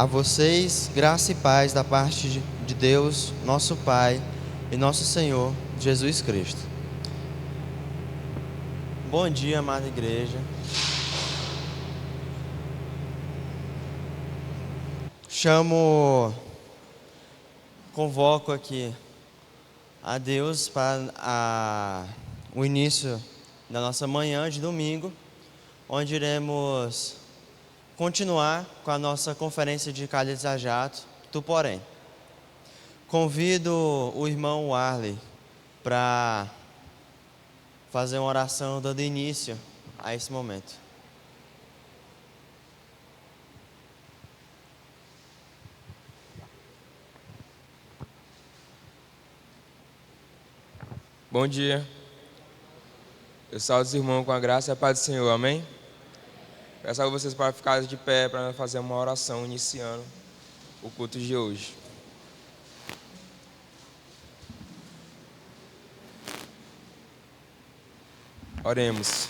A vocês, graça e paz da parte de Deus, nosso Pai e nosso Senhor, Jesus Cristo. Bom dia, amada igreja. Convoco aqui a Deus para o início da nossa manhã de domingo, onde iremos continuar com a nossa conferência de Cálice a Jato, Tuporém. Convido o irmão Warley para fazer uma oração dando início a esse momento. Bom dia. Eu saúdo os irmãos com a graça e a paz do Senhor, amém? Peço a vocês para ficarem de pé para fazer uma oração iniciando o culto de hoje. Oremos.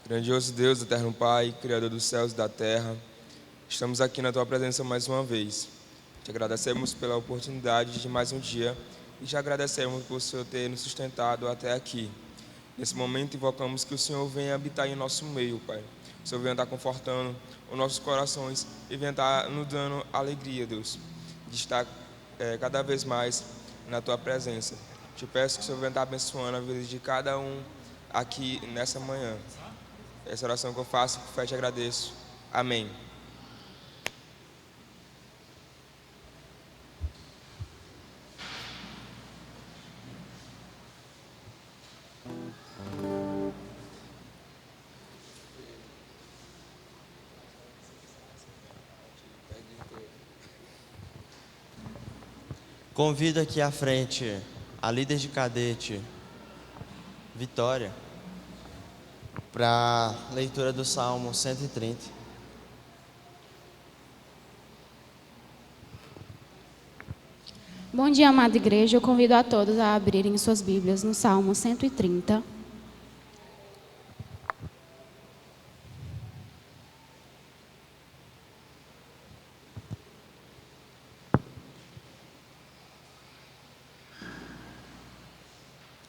Grandioso Deus, eterno Pai, Criador dos céus e da terra, estamos aqui na Tua presença mais uma vez. Te agradecemos pela oportunidade de mais um dia e te agradecemos por o Senhor ter nos sustentado até aqui. Nesse momento, invocamos que o Senhor venha habitar em nosso meio, Pai. O Senhor venha estar confortando os nossos corações e venha estar nos dando alegria, Deus, de estar cada vez mais na Tua presença. Te peço que o Senhor venha estar abençoando a vida de cada um aqui nessa manhã. Essa oração que eu faço, por fé te agradeço. Amém. Convido aqui à frente a líder de cadete, Vitória, para a leitura do Salmo 130. Bom dia, amada igreja. Eu convido a todos a abrirem suas Bíblias no Salmo 130.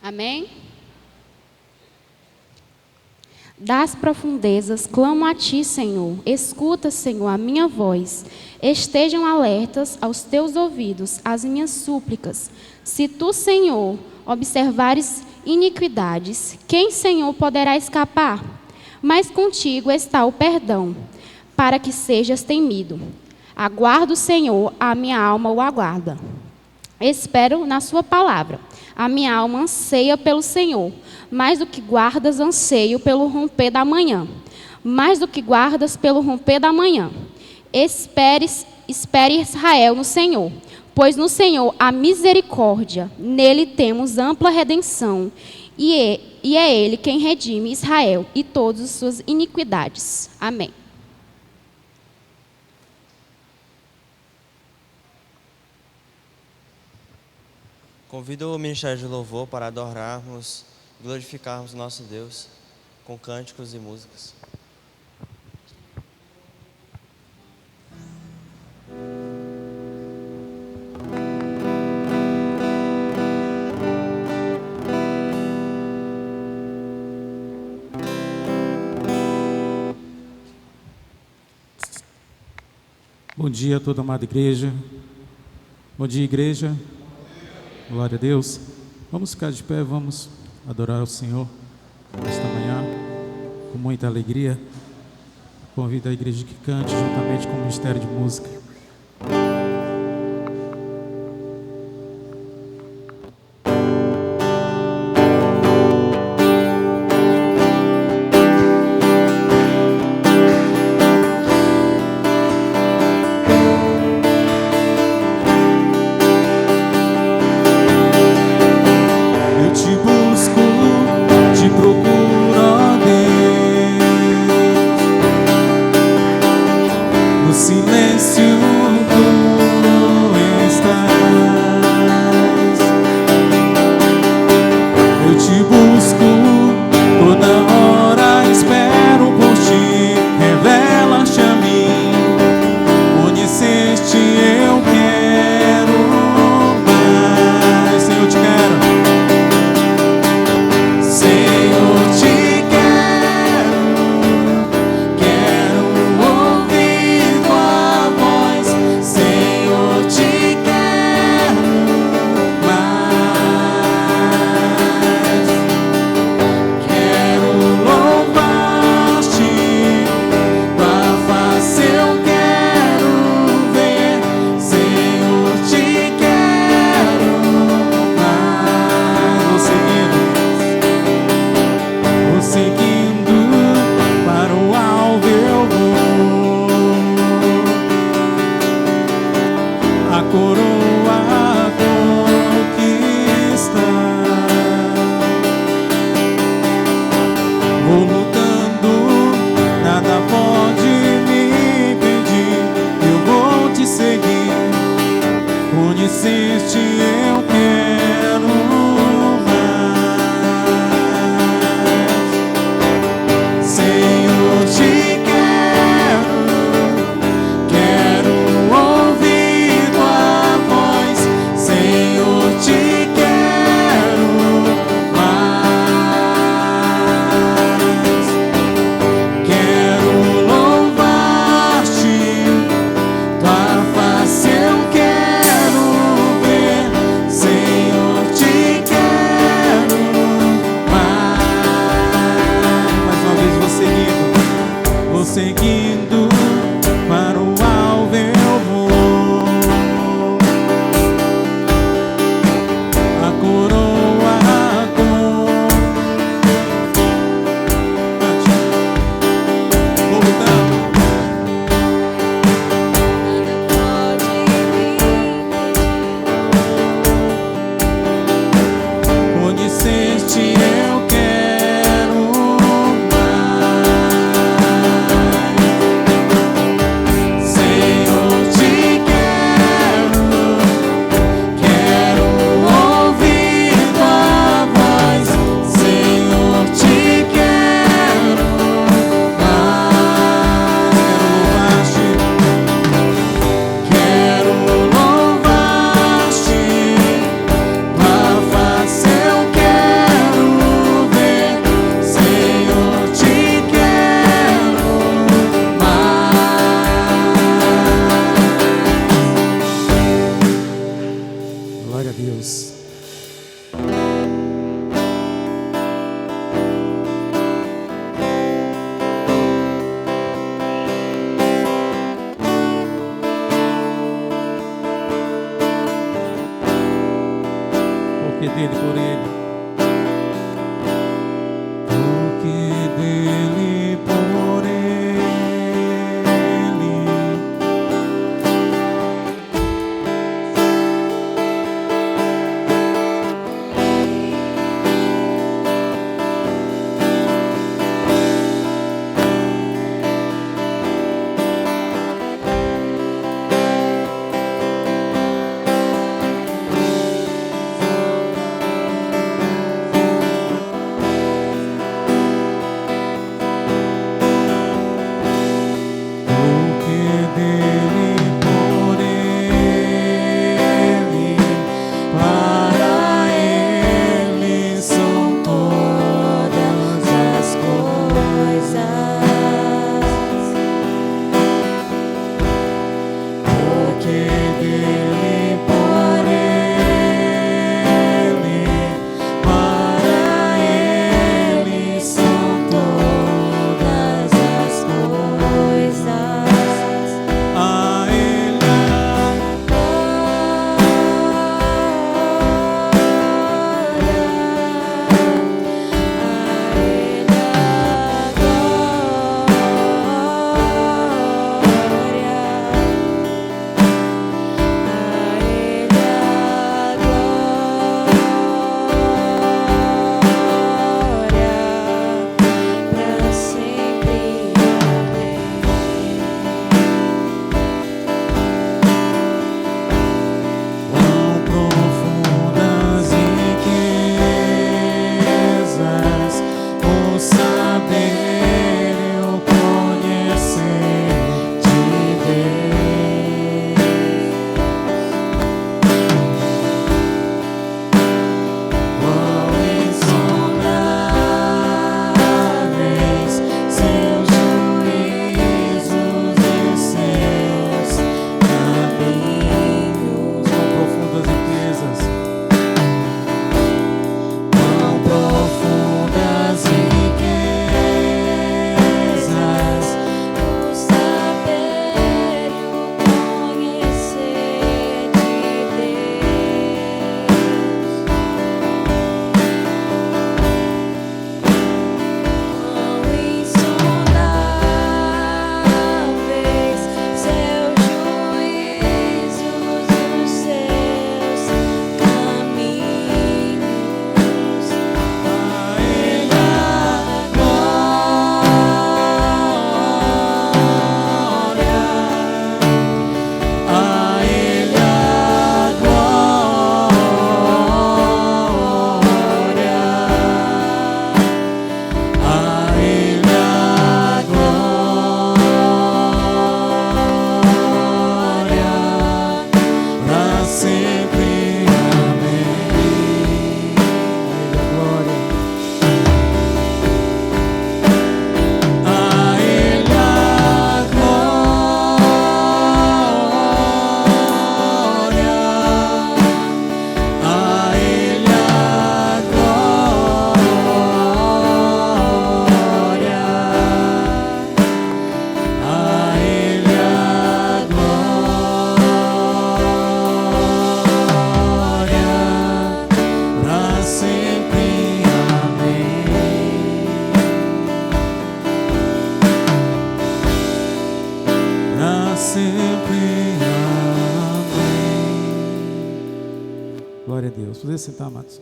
Amém? Das profundezas clamo a Ti, Senhor. Escuta, Senhor, a minha voz. Estejam alertas aos Teus ouvidos as minhas súplicas. Se Tu, Senhor, observares iniquidades, quem, Senhor, poderá escapar? Mas contigo está o perdão, para que sejas temido. Aguardo, Senhor, a minha alma o aguarda. Espero na Sua palavra. A minha alma anseia pelo Senhor, mais do que guardas anseio pelo romper da manhã. Mais do que guardas pelo romper da manhã. Espere Israel no Senhor, pois no Senhor há misericórdia, nele temos ampla redenção, e é Ele quem redime Israel e todas as suas iniquidades. Amém. Convido o Ministério de Louvor para adorarmos, glorificarmos nosso Deus com cânticos e músicas. Bom dia a toda a amada igreja. Bom dia, igreja. Glória a Deus. Vamos ficar de pé, vamos adorar ao Senhor esta manhã com muita alegria. Convido a igreja que cante juntamente com o Ministério de Música. Silêncio a coroa conquistar. Vou lutando, nada pode me impedir. Eu vou te seguir. Conheceste, eu quero mais. Senhor, te quero ouvir tua voz. Senhor, te quero mais. Quero louvar-te, tua face eu quero ver. Senhor, te quero mais. Mais uma vez vou seguindo para o alvo eu vou. A coroa vou lutando. Conheceste, eu quero mais. Senhor, te quero ouvir tua voz. Senhor, te quero mais. Quero louvar-te, tua face eu quero ver. Senhor, te quero mais. Glória a Deus. Porque dele, por ele. Porque dele, por ele. amém. Glória a Deus. Poder sentar, amados.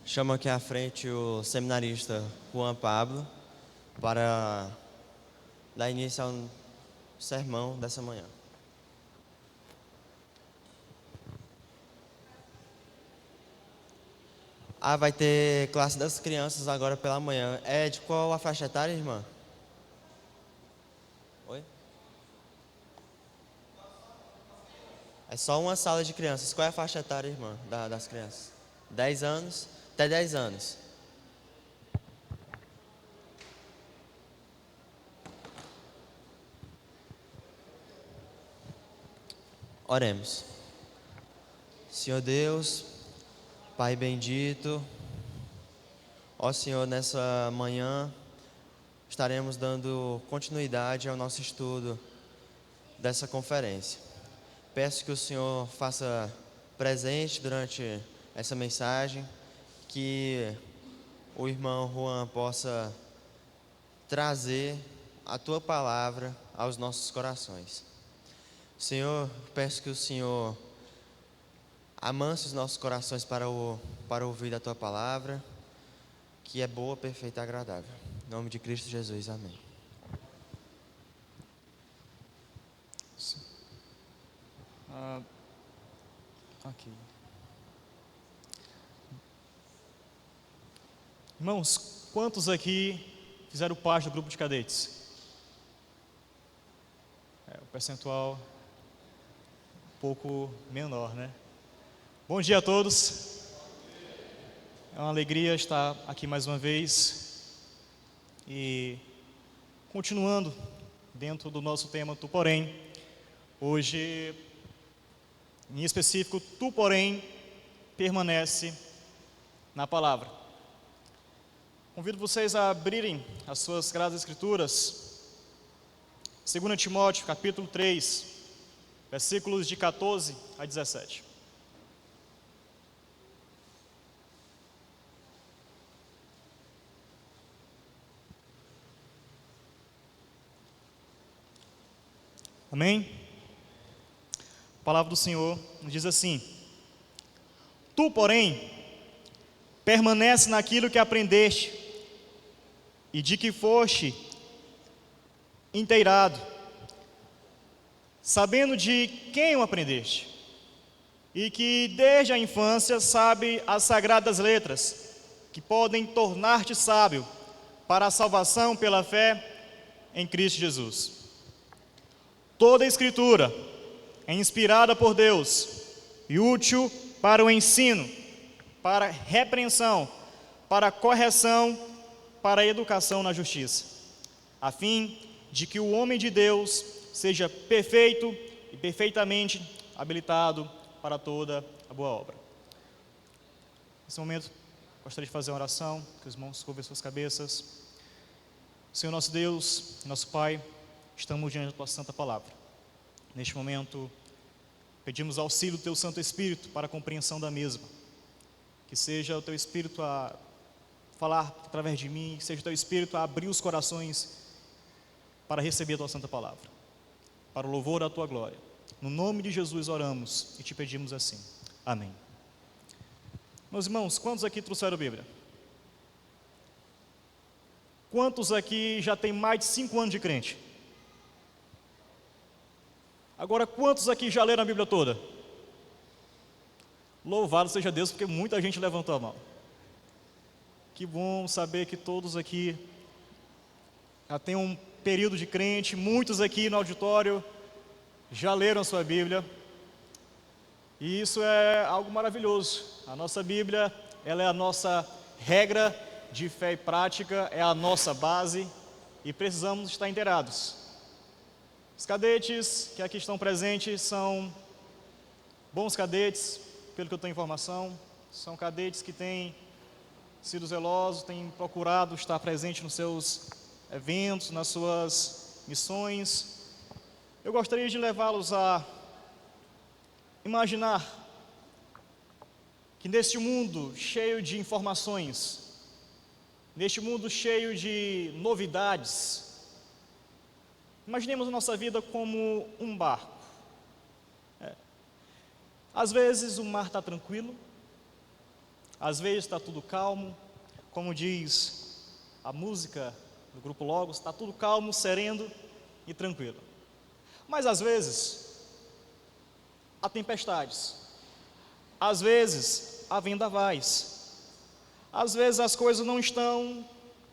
Chamo aqui à frente o seminarista Juan Pablo para dar início ao sermão dessa manhã. Vai ter classe das crianças agora pela manhã. É de qual a faixa etária, irmã? Oi? É só uma sala de crianças. Qual é a faixa etária, irmã, das crianças? 10 anos? Até 10 anos. Oremos. Senhor Deus, Pai bendito, ó Senhor, nessa manhã estaremos dando continuidade ao nosso estudo dessa conferência. Peço que o Senhor faça presente durante essa mensagem, que o irmão Juan possa trazer a Tua palavra aos nossos corações. Senhor, peço que o Senhor amanse os nossos corações para ouvir a Tua palavra, que é boa, perfeita e agradável. Em nome de Cristo Jesus, amém. Aqui. Irmãos, quantos aqui fizeram parte do grupo de cadetes? O percentual um pouco menor, né? Bom dia a todos. É uma alegria estar aqui mais uma vez e continuando dentro do nosso tema Tu Porém. Hoje, em específico, Tu Porém permanece na palavra. Convido vocês a abrirem as suas Sagradas Escrituras, 2 Timóteo, capítulo 3, versículos de 14 a 17. Amém? A palavra do Senhor nos diz assim: Tu, porém, permanece naquilo que aprendeste e de que foste inteirado, sabendo de quem o aprendeste, e que desde a infância sabe as sagradas letras, que podem tornar-te sábio para a salvação pela fé em Cristo Jesus. Toda a Escritura é inspirada por Deus e útil para o ensino, para a repreensão, para a correção, para a educação na justiça, a fim de que o homem de Deus seja perfeito e perfeitamente habilitado para toda a boa obra. Nesse momento, gostaria de fazer uma oração, que os irmãos curvem suas cabeças. Senhor nosso Deus, nosso Pai, estamos diante da Tua Santa Palavra. Neste momento, pedimos auxílio do Teu Santo Espírito para a compreensão da mesma. Que seja o Teu Espírito a falar através de mim, que seja o Teu Espírito a abrir os corações para receber a Tua Santa Palavra, para o louvor da Tua glória. No nome de Jesus oramos e Te pedimos assim. Amém. Meus irmãos, quantos aqui trouxeram a Bíblia? Quantos aqui já têm mais de 5 anos de crente? Agora, quantos aqui já leram a Bíblia toda? Louvado seja Deus, porque muita gente levantou a mão. Que bom saber que todos aqui já têm um período de crente. Muitos aqui no auditório já leram a sua Bíblia. E isso é algo maravilhoso. A nossa Bíblia, ela é a nossa regra de fé e prática, é a nossa base e precisamos estar inteirados. Os cadetes que aqui estão presentes são bons cadetes, pelo que eu tenho informação. São cadetes que têm sido zelosos, têm procurado estar presente nos seus eventos, nas suas missões. Eu gostaria de levá-los a imaginar que neste mundo cheio de informações, neste mundo cheio de novidades, imaginemos a nossa vida como um barco. Às vezes o mar está tranquilo, às vezes está tudo calmo, como diz a música do Grupo Logos, está tudo calmo, sereno e tranquilo. Mas às vezes há tempestades, às vezes há vendavais, às vezes as coisas não estão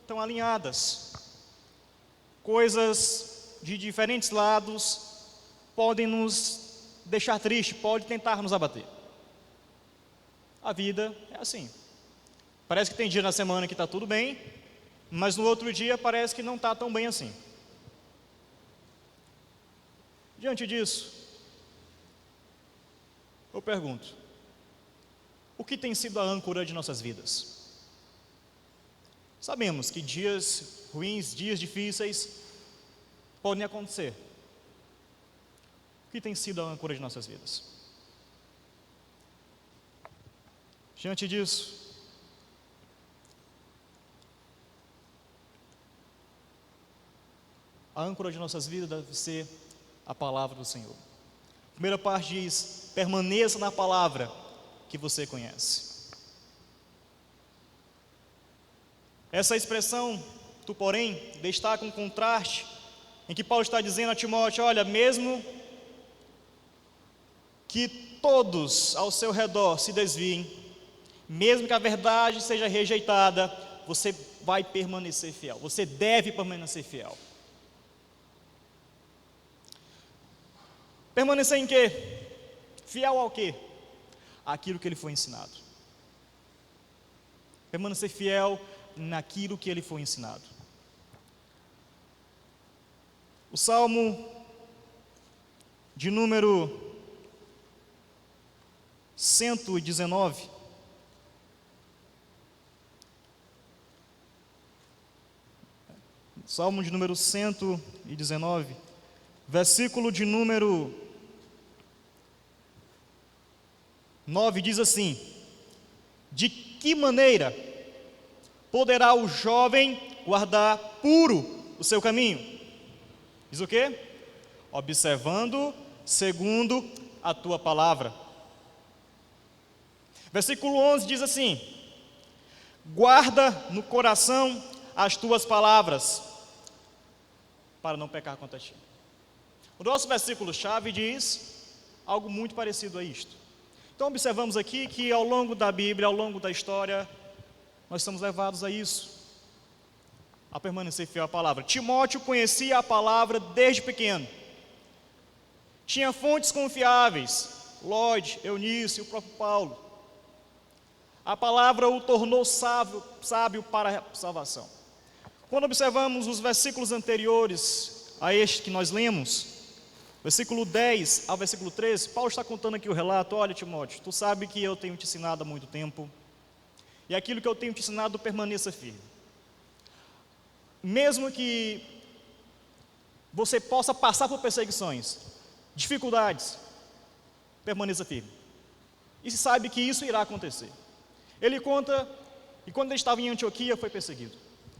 tão alinhadas, coisas de diferentes lados podem nos deixar triste, pode tentar nos abater. A vida é assim. Parece que tem dia na semana que está tudo bem, mas no outro dia parece que não está tão bem assim. Diante disso, eu pergunto: o que tem sido a âncora de nossas vidas? Sabemos que dias ruins, dias difíceis podem acontecer. O que tem sido a âncora de nossas vidas? Diante disso, a âncora de nossas vidas deve ser a palavra do Senhor. A primeira parte diz: permaneça na palavra que você conhece. Essa expressão, tu porém, destaca um contraste em que Paulo está dizendo a Timóteo: olha, mesmo que todos ao seu redor se desviem, mesmo que a verdade seja rejeitada, você vai permanecer fiel, você deve permanecer fiel. Permanecer em quê? Fiel ao quê? Aquilo que ele foi ensinado. Permanecer fiel naquilo que ele foi ensinado. O Salmo de número 119, Salmo de número 119, versículo de número 9 diz assim: de que maneira poderá o jovem guardar puro o seu caminho? Diz o quê? Observando segundo a tua palavra. Versículo 11 diz assim: guarda no coração as tuas palavras, para não pecar contra ti. O nosso versículo-chave diz algo muito parecido a isto. Então observamos aqui que ao longo da Bíblia, ao longo da história, nós somos levados a isso, a permanecer fiel à palavra. Timóteo conhecia a palavra desde pequeno. Tinha fontes confiáveis, Lloyd, Eunice e o próprio Paulo. A palavra o tornou sábio para a salvação. Quando observamos os versículos anteriores a este que nós lemos, versículo 10 ao versículo 13, Paulo está contando aqui o relato: olha, Timóteo, tu sabe que eu tenho te ensinado há muito tempo, e aquilo que eu tenho te ensinado permaneça firme. Mesmo que você possa passar por perseguições, dificuldades, permaneça firme. E se sabe que isso irá acontecer. Ele conta que quando ele estava em Antioquia foi perseguido.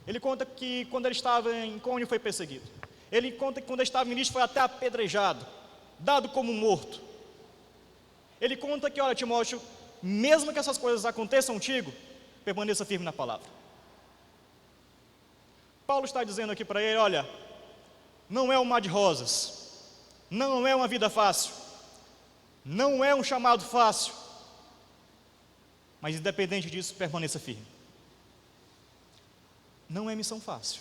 Ele conta que quando ele estava em Icônio foi perseguido. Ele conta que quando ele estava em Listra foi até apedrejado, dado como morto. Ele conta que, olha, Timóteo, mesmo que essas coisas aconteçam contigo, permaneça firme na palavra. Paulo está dizendo aqui para ele: olha, não é um mar de rosas, não é uma vida fácil, não é um chamado fácil, mas independente disso, permaneça firme. Não é missão fácil.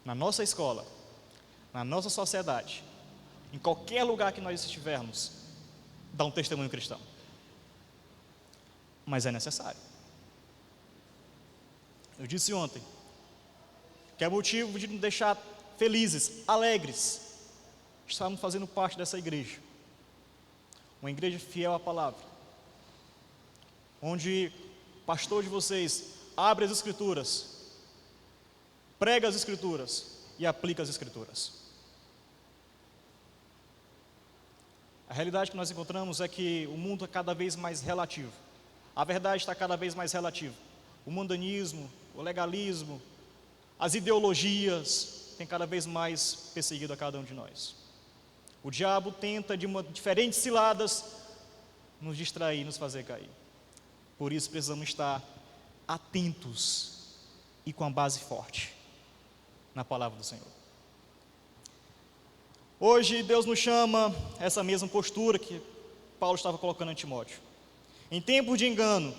Na nossa escola, na nossa sociedade, em qualquer lugar que nós estivermos, dar um testemunho cristão. Mas é necessário. Eu disse ontem que é motivo de nos deixar felizes, alegres, estarmos fazendo parte dessa igreja. Uma igreja fiel à palavra, onde o pastor de vocês abre as escrituras, prega as escrituras e aplica as escrituras. A realidade que nós encontramos é que o mundo é cada vez mais relativo. A verdade está cada vez mais relativa. O mundanismo, o legalismo, as ideologias têm cada vez mais perseguido a cada um de nós. O diabo tenta, de diferentes ciladas, nos distrair, nos fazer cair. Por isso precisamos estar atentos e com a base forte na palavra do Senhor. Hoje Deus nos chama a essa mesma postura que Paulo estava colocando em Timóteo. Em tempos de engano,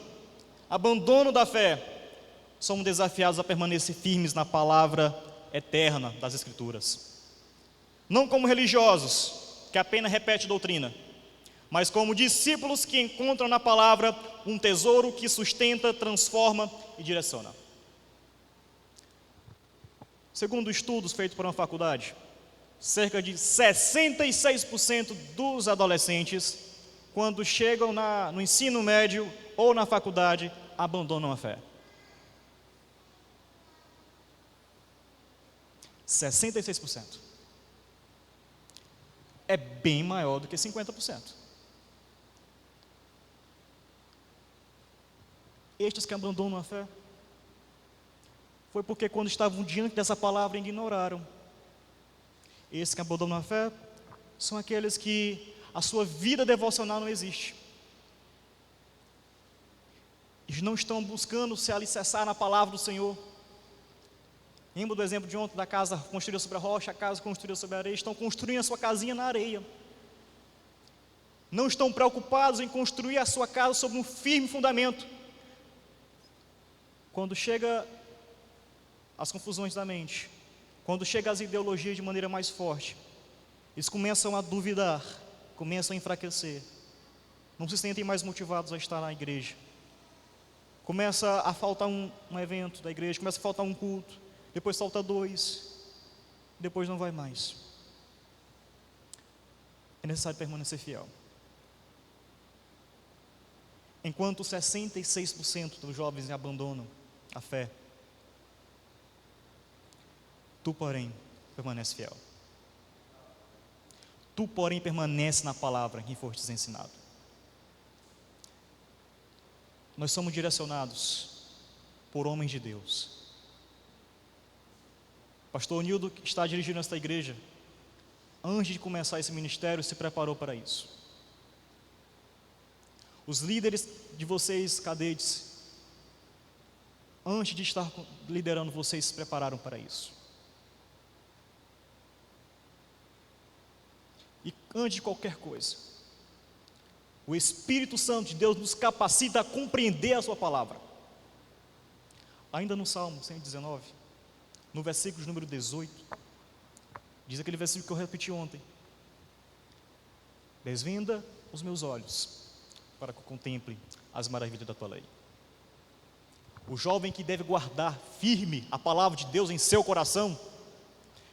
abandono da fé, somos desafiados a permanecer firmes na palavra eterna das Escrituras. Não como religiosos, que apenas repetem doutrina, mas como discípulos que encontram na palavra um tesouro que sustenta, transforma e direciona. Segundo estudos feitos por uma faculdade, cerca de 66% dos adolescentes, quando chegam no ensino médio ou na faculdade, abandonam a fé. 66%. É bem maior do que 50%. Estes que abandonam a fé, foi porque quando estavam diante dessa palavra ignoraram. Esses que abandonam a fé são aqueles que a sua vida devocional não existe. Eles não estão buscando se alicerçar na palavra do Senhor. Lembra do exemplo de ontem da casa construída sobre a rocha, a casa construída sobre a areia? Estão construindo a sua casinha na areia. Não estão preocupados em construir a sua casa sobre um firme fundamento. Quando chega as confusões da mente, quando chegam as ideologias de maneira mais forte, eles começam a duvidar, começam a enfraquecer, não se sentem mais motivados a estar na igreja. Começa a faltar um evento da igreja, começa a faltar um culto, depois falta 2, depois não vai mais. É necessário permanecer fiel. Enquanto 66% dos jovens abandonam a fé, tu, porém, permanece fiel. Tu, porém, permanece na palavra que for te ensinado. Nós somos direcionados por homens de Deus. Pastor Nildo, que está dirigindo esta igreja, antes de começar esse ministério, se preparou para isso. Os líderes de vocês, cadetes, antes de estar liderando vocês, se prepararam para isso. E antes de qualquer coisa, o Espírito Santo de Deus nos capacita a compreender a sua palavra. Ainda no Salmo 119, no versículo de número 18, diz aquele versículo que eu repeti ontem: desvenda os meus olhos, para que eu contemple as maravilhas da tua lei. O jovem que deve guardar firme a palavra de Deus em seu coração,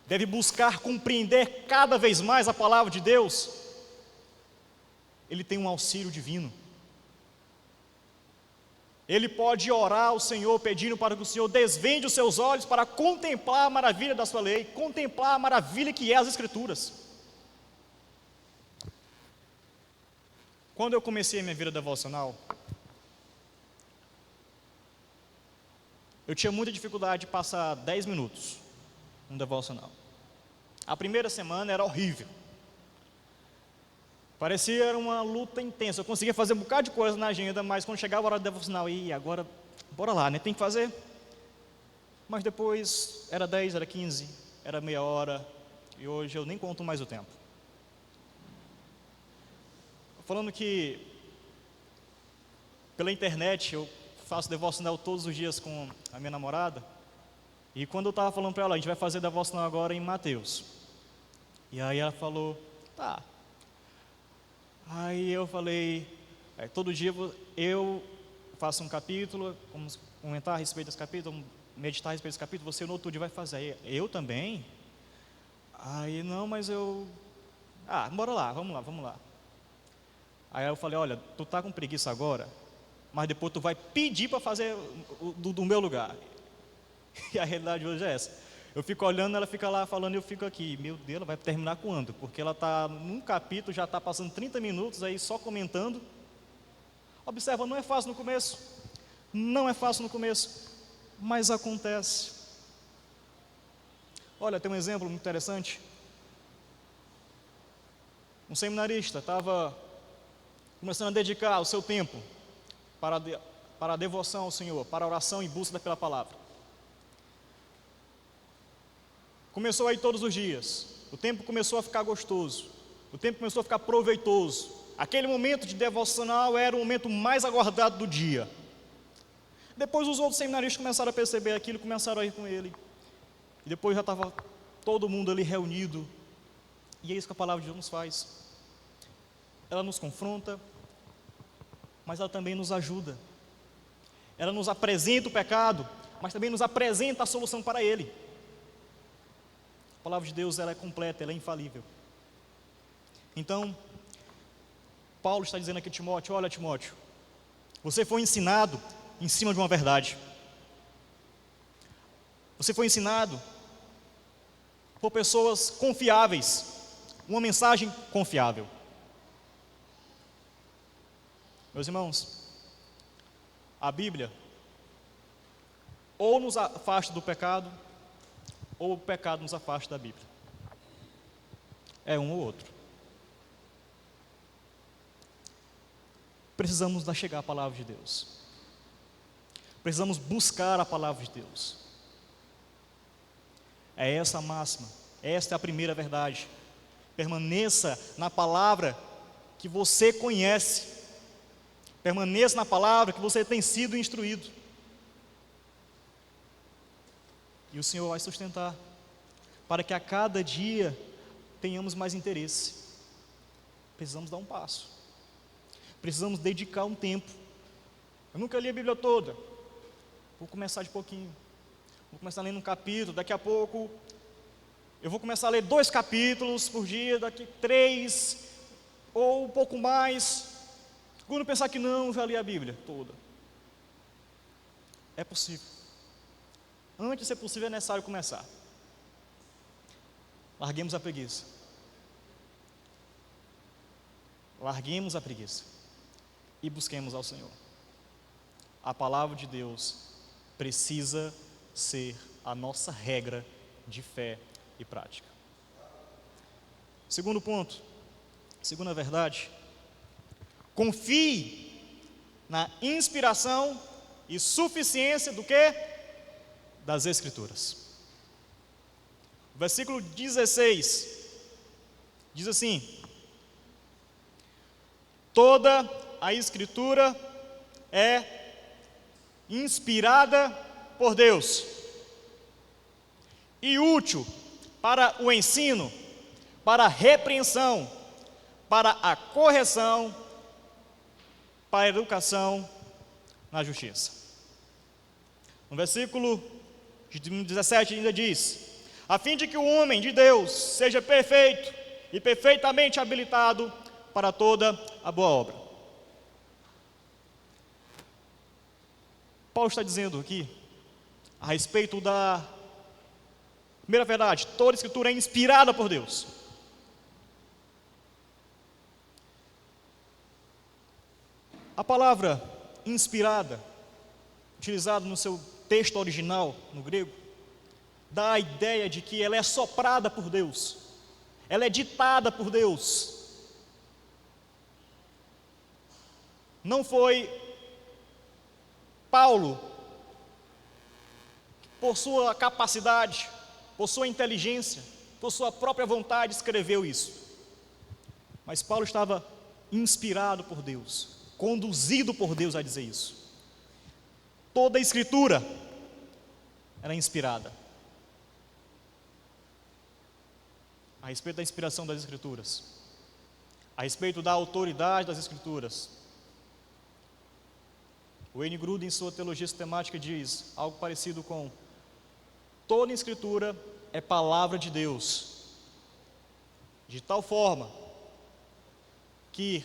deve buscar compreender cada vez mais a palavra de Deus. Ele tem um auxílio divino. Ele pode orar ao Senhor pedindo para que o Senhor desvende os seus olhos para contemplar a maravilha da sua lei, contemplar a maravilha que é as Escrituras. Quando eu comecei a minha vida devocional, eu tinha muita dificuldade de passar 10 minutos no devocional. A primeira semana era horrível. Parecia uma luta intensa. Eu conseguia fazer um bocado de coisa na agenda, mas quando chegava a hora do devocional, agora, bora lá, né? Tem que fazer. Mas depois era 10, era 15, era meia hora, e hoje eu nem conto mais o tempo. Falando que pela internet eu faço devocional todos os dias com a minha namorada, e quando eu estava falando para ela, a gente vai fazer devocional agora em Mateus. E aí ela falou, tá. Aí eu falei, todo dia eu faço um capítulo, vamos comentar a respeito desse capítulo, vamos meditar a respeito desse capítulo, você no outro dia vai fazer. Aí, eu também? Aí, não, mas eu... bora lá, vamos lá. Aí eu falei, olha, tu tá com preguiça agora, mas depois tu vai pedir para fazer do meu lugar. E a realidade hoje é essa. Eu fico olhando, ela fica lá falando, eu fico aqui. Meu Deus, ela vai terminar quando? Porque ela está num capítulo, já está passando 30 minutos aí só comentando. Observa, não é fácil no começo. Não é fácil no começo, mas acontece. Olha, tem um exemplo muito interessante. Um seminarista estava começando a dedicar o seu tempo para a devoção ao Senhor, para a oração e busca pela palavra. Começou aí todos os dias, o tempo começou a ficar gostoso, o tempo começou a ficar proveitoso. Aquele momento de devocional era o momento mais aguardado do dia. Depois os outros seminaristas começaram a perceber aquilo, começaram a ir com ele. E depois já estava todo mundo ali reunido. E é isso que a palavra de Deus nos faz. Ela nos confronta, mas ela também nos ajuda. Ela nos apresenta o pecado, mas também nos apresenta a solução para ele. A palavra de Deus, ela é completa, ela é infalível. Então, Paulo está dizendo aqui a Timóteo, olha Timóteo, você foi ensinado em cima de uma verdade. Você foi ensinado por pessoas confiáveis, uma mensagem confiável. Meus irmãos, a Bíblia ou nos afasta do pecado, ou o pecado nos afasta da Bíblia. É um ou outro. Precisamos chegar à palavra de Deus. Precisamos buscar a palavra de Deus. É essa a máxima, esta é a primeira verdade. Permaneça na palavra que você conhece. Permaneça na palavra que você tem sido instruído. E o Senhor vai sustentar, para que a cada dia tenhamos mais interesse. Precisamos dar um passo. Precisamos dedicar um tempo. Eu nunca li a Bíblia toda. Vou começar de pouquinho. Vou começar lendo um capítulo, daqui a pouco eu vou começar a ler 2 capítulos por dia, daqui 3, ou um pouco mais. Quando pensar que não, já li a Bíblia toda. É possível. Antes de ser possível, é necessário começar. Larguemos a preguiça. Larguemos a preguiça e busquemos ao Senhor. A palavra de Deus precisa ser a nossa regra de fé e prática. Segundo ponto, segunda verdade, confie na inspiração e suficiência do quê? Das Escrituras. O versículo 16 diz assim: toda a Escritura é inspirada por Deus e útil para o ensino, para a repreensão, para a correção, para a educação na justiça. No versículo 17 ainda diz: a fim de que o homem de Deus seja perfeito e perfeitamente habilitado para toda a boa obra. Paulo está dizendo aqui a respeito da primeira verdade: toda a Escritura é inspirada por Deus. A palavra inspirada, utilizada no seu texto original, no grego, dá a ideia de que ela é soprada por Deus, ela é ditada por Deus. Não foi Paulo, por sua capacidade, por sua inteligência, por sua própria vontade, escreveu isso. Mas Paulo estava inspirado por Deus, conduzido por Deus a dizer isso. Toda a Escritura era inspirada. A respeito da inspiração das Escrituras, a respeito da autoridade das Escrituras, o Wayne Grudem, em sua teologia sistemática, diz algo parecido com: toda a Escritura é palavra de Deus, de tal forma que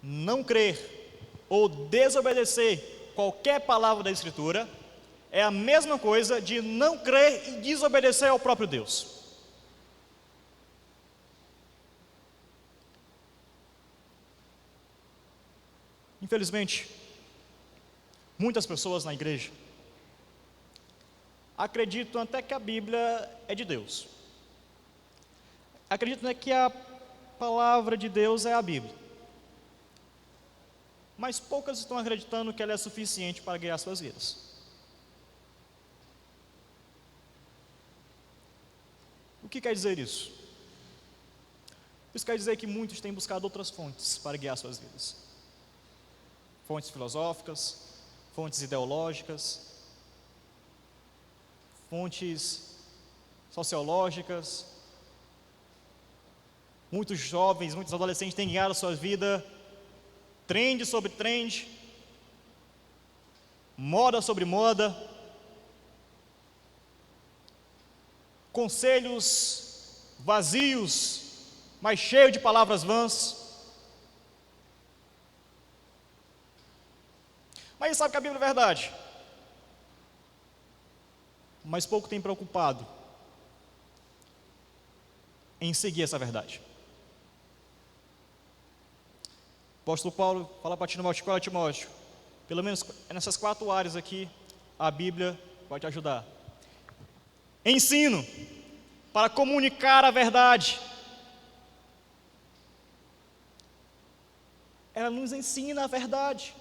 não crer ou desobedecer qualquer palavra da Escritura é a mesma coisa de não crer e desobedecer ao próprio Deus. Infelizmente, muitas pessoas na igreja acreditam até que a Bíblia é de Deus. Acreditam que a palavra de Deus é a Bíblia. Mas poucas estão acreditando que ela é suficiente para guiar suas vidas. O que quer dizer isso? Isso quer dizer que muitos têm buscado outras fontes para guiar suas vidas. Fontes filosóficas, fontes ideológicas, fontes sociológicas. Muitos jovens, muitos adolescentes têm guiado a sua vida trend sobre trend, moda sobre moda, conselhos vazios, mas cheios de palavras vãs. Mas sabe que a Bíblia é verdade. Mas pouco tem preocupado em seguir essa verdade. O apóstolo Paulo fala para Timóteo, pelo menos nessas 4 áreas aqui, a Bíblia vai te ajudar. Ensino para comunicar a verdade. Ela nos ensina a verdade.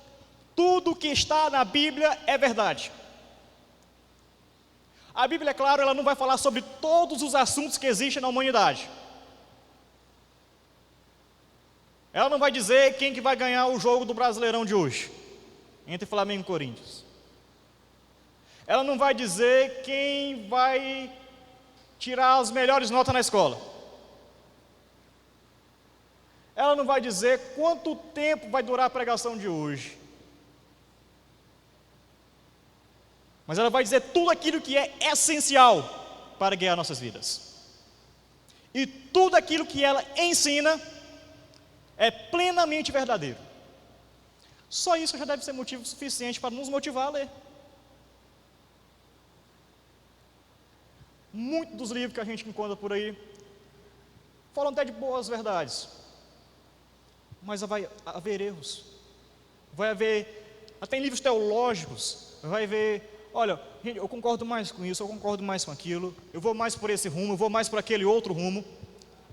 Tudo que está na Bíblia é verdade. A Bíblia, é claro, ela não vai falar sobre todos os assuntos que existem na humanidade. Ela não vai dizer quem que vai ganhar o jogo do Brasileirão de hoje, entre Flamengo e Corinthians. Ela não vai dizer quem vai tirar as melhores notas na escola. Ela não vai dizer quanto tempo vai durar a pregação de hoje. Mas ela vai dizer tudo aquilo que é essencial para guiar nossas vidas. E tudo aquilo que ela ensina é plenamente verdadeiro. Só isso já deve ser motivo suficiente para nos motivar a ler. Muitos dos livros que a gente encontra por aí falam até de boas verdades, mas vai haver erros. Vai haver, até em livros teológicos, vai haver, olha, gente, eu concordo mais com isso, eu concordo mais com aquilo, eu vou mais por esse rumo, eu vou mais por aquele outro rumo.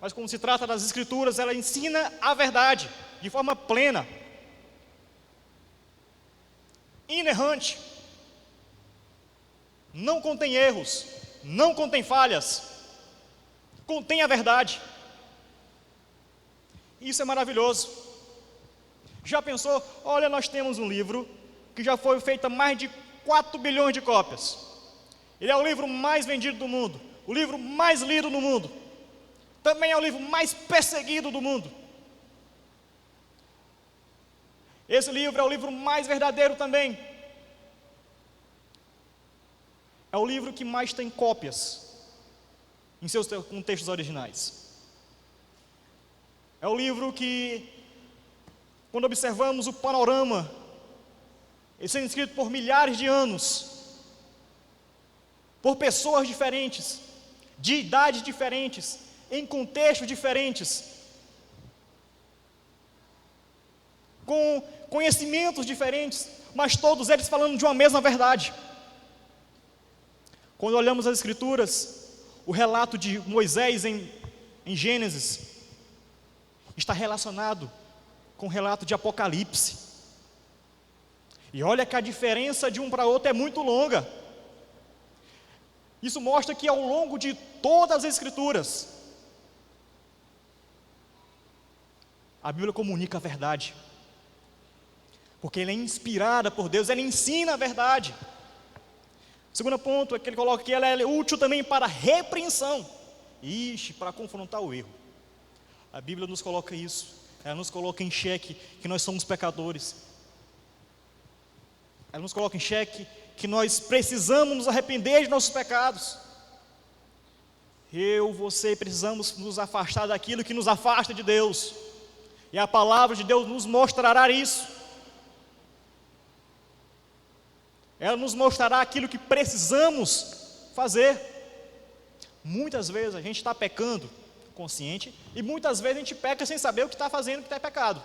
Mas quando se trata das Escrituras, ela ensina a verdade, de forma plena, inerrante, não contém erros, não contém falhas, contém a verdade. Isso é maravilhoso. Já pensou? Olha, nós temos um livro que já foi feito mais de 4 bilhões de cópias. Ele é o livro mais vendido do mundo, o livro mais lido no mundo. Também é o livro mais perseguido do mundo. Esse livro é o livro mais verdadeiro também. É o livro que mais tem cópias em seus contextos originais. É o livro que, quando observamos o panorama, ele sendo escrito por milhares de anos, por pessoas diferentes, de idades diferentes, em contextos diferentes, com conhecimentos diferentes, mas todos eles falando de uma mesma verdade. Quando olhamos as Escrituras, o relato de Moisés em Gênesis está relacionado com o relato de Apocalipse. E olha que a diferença de um para outro é muito longa. Isso mostra que ao longo de todas as Escrituras, a Bíblia comunica a verdade, porque ela é inspirada por Deus, ela ensina a verdade. O segundo ponto é que ele coloca que ela é útil também para repreensão, para confrontar o erro. A Bíblia nos coloca isso, ela nos coloca em xeque que nós somos pecadores. Ela nos coloca em xeque que nós precisamos nos arrepender de nossos pecados. Você precisamos nos afastar daquilo que nos afasta de Deus. E a palavra de Deus nos mostrará isso. ela nos mostrará aquilo que precisamos fazer. Muitas vezes a gente está pecando consciente e muitas vezes a gente peca sem saber o que está fazendo, que está pecado.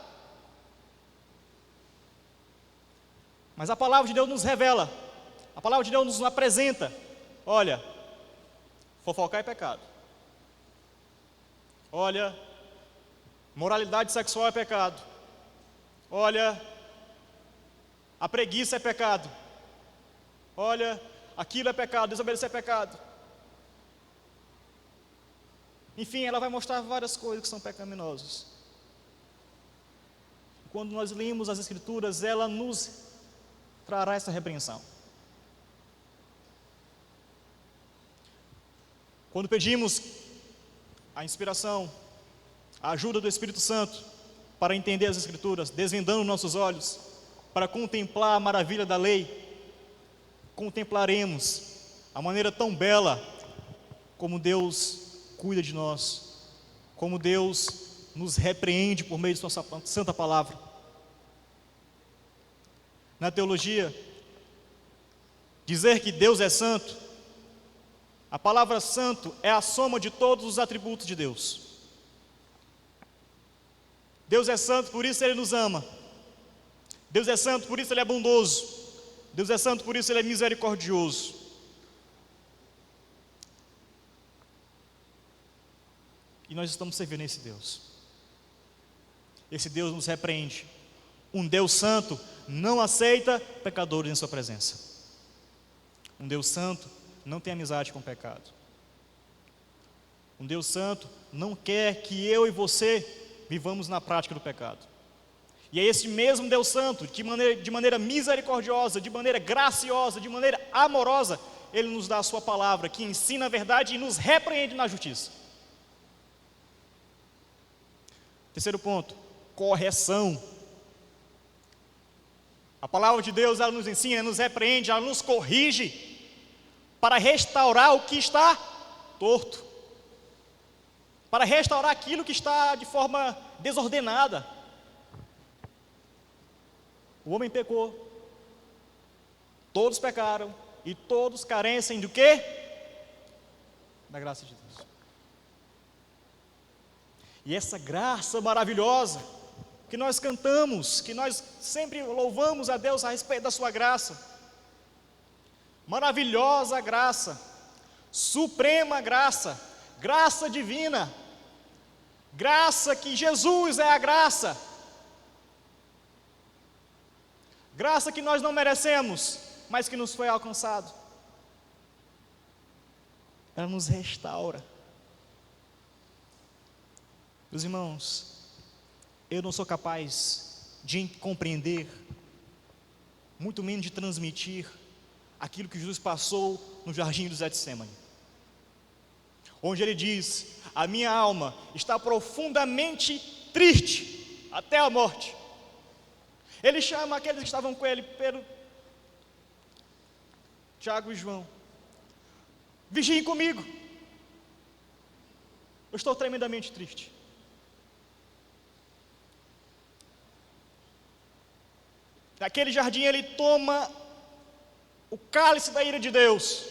Mas a palavra de Deus nos revela, a palavra de Deus nos apresenta: olha, fofocar é pecado. Olha, moralidade sexual é pecado. Olha, a preguiça é pecado. Olha, aquilo é pecado, desobedecer é pecado. Enfim, ela vai mostrar várias coisas que são pecaminosas. Quando nós lemos as Escrituras, ela nos trará essa repreensão. Quando pedimos a inspiração, a ajuda do Espírito Santo para entender as Escrituras, desvendando nossos olhos, para contemplar a maravilha da lei, contemplaremos a maneira tão bela como Deus cuida de nós, como Deus nos repreende por meio de sua santa palavra. Na teologia, dizer que Deus é santo, a palavra santo é a soma de todos os atributos de Deus. Deus é santo, por isso Ele nos ama. Deus é santo, por isso Ele é bondoso. Deus é santo, por isso Ele é misericordioso. E nós estamos servindo a esse Deus. Esse Deus nos repreende. Um Deus santo não aceita pecadores em sua presença. Um Deus santo não tem amizade com o pecado. Um Deus santo não quer que eu e você vivamos na prática do pecado. E é esse mesmo Deus santo, de maneira misericordiosa, de maneira graciosa, de maneira amorosa, Ele nos dá a sua palavra, que ensina a verdade e nos repreende na justiça. Terceiro ponto, correção. A palavra de Deus, ela nos ensina, ela nos repreende, ela nos corrige para restaurar o que está torto, para restaurar aquilo que está de forma desordenada. O homem pecou, todos pecaram e todos carecem do quê? Da graça de Deus. E essa graça maravilhosa que nós cantamos, que nós sempre louvamos a Deus a respeito da sua graça, maravilhosa graça, suprema graça, graça divina, graça que Jesus é a graça, graça que nós não merecemos, mas que nos foi alcançado. Ela nos restaura. Meus irmãos, eu não sou capaz de compreender, muito menos de transmitir aquilo que Jesus passou no jardim do Getsêmani, onde Ele diz: a minha alma está profundamente triste até a morte. Ele chama aqueles que estavam com Ele, Pedro, Tiago e João: vigiem comigo, eu estou tremendamente triste. Naquele jardim Ele toma o cálice da ira de Deus,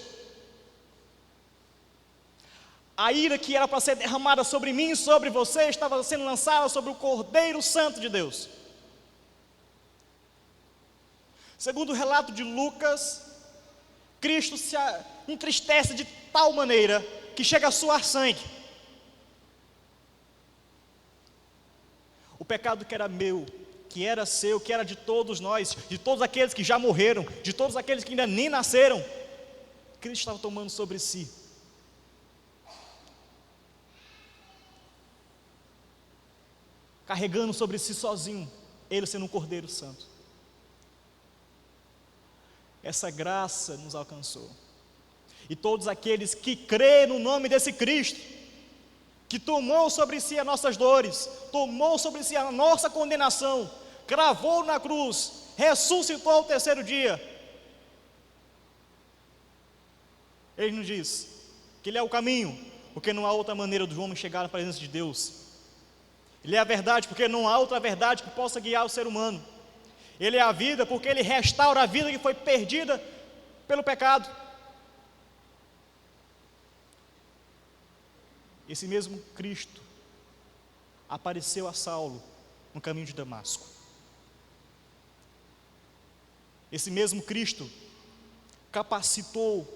a ira que era para ser derramada sobre mim e sobre você, estava sendo lançada sobre o Cordeiro Santo de Deus. Segundo o relato de Lucas, Cristo se entristece de tal maneira que chega a suar sangue. O pecado que era meu, que era seu, que era de todos nós, de todos aqueles que já morreram, de todos aqueles que ainda nem nasceram, Cristo estava tomando sobre si. Carregando sobre si sozinho, Ele sendo um Cordeiro Santo. Essa graça nos alcançou. E todos aqueles que crêem no nome desse Cristo, que tomou sobre si as nossas dores, tomou sobre si a nossa condenação, cravou na cruz, ressuscitou ao terceiro dia. Ele nos diz que Ele é o caminho, porque não há outra maneira do homem chegar na presença de Deus. Ele é a verdade, porque não há outra verdade que possa guiar o ser humano. Ele é a vida, porque Ele restaura a vida que foi perdida pelo pecado. Esse mesmo Cristo apareceu a Saulo no caminho de Damasco. Esse mesmo Cristo capacitou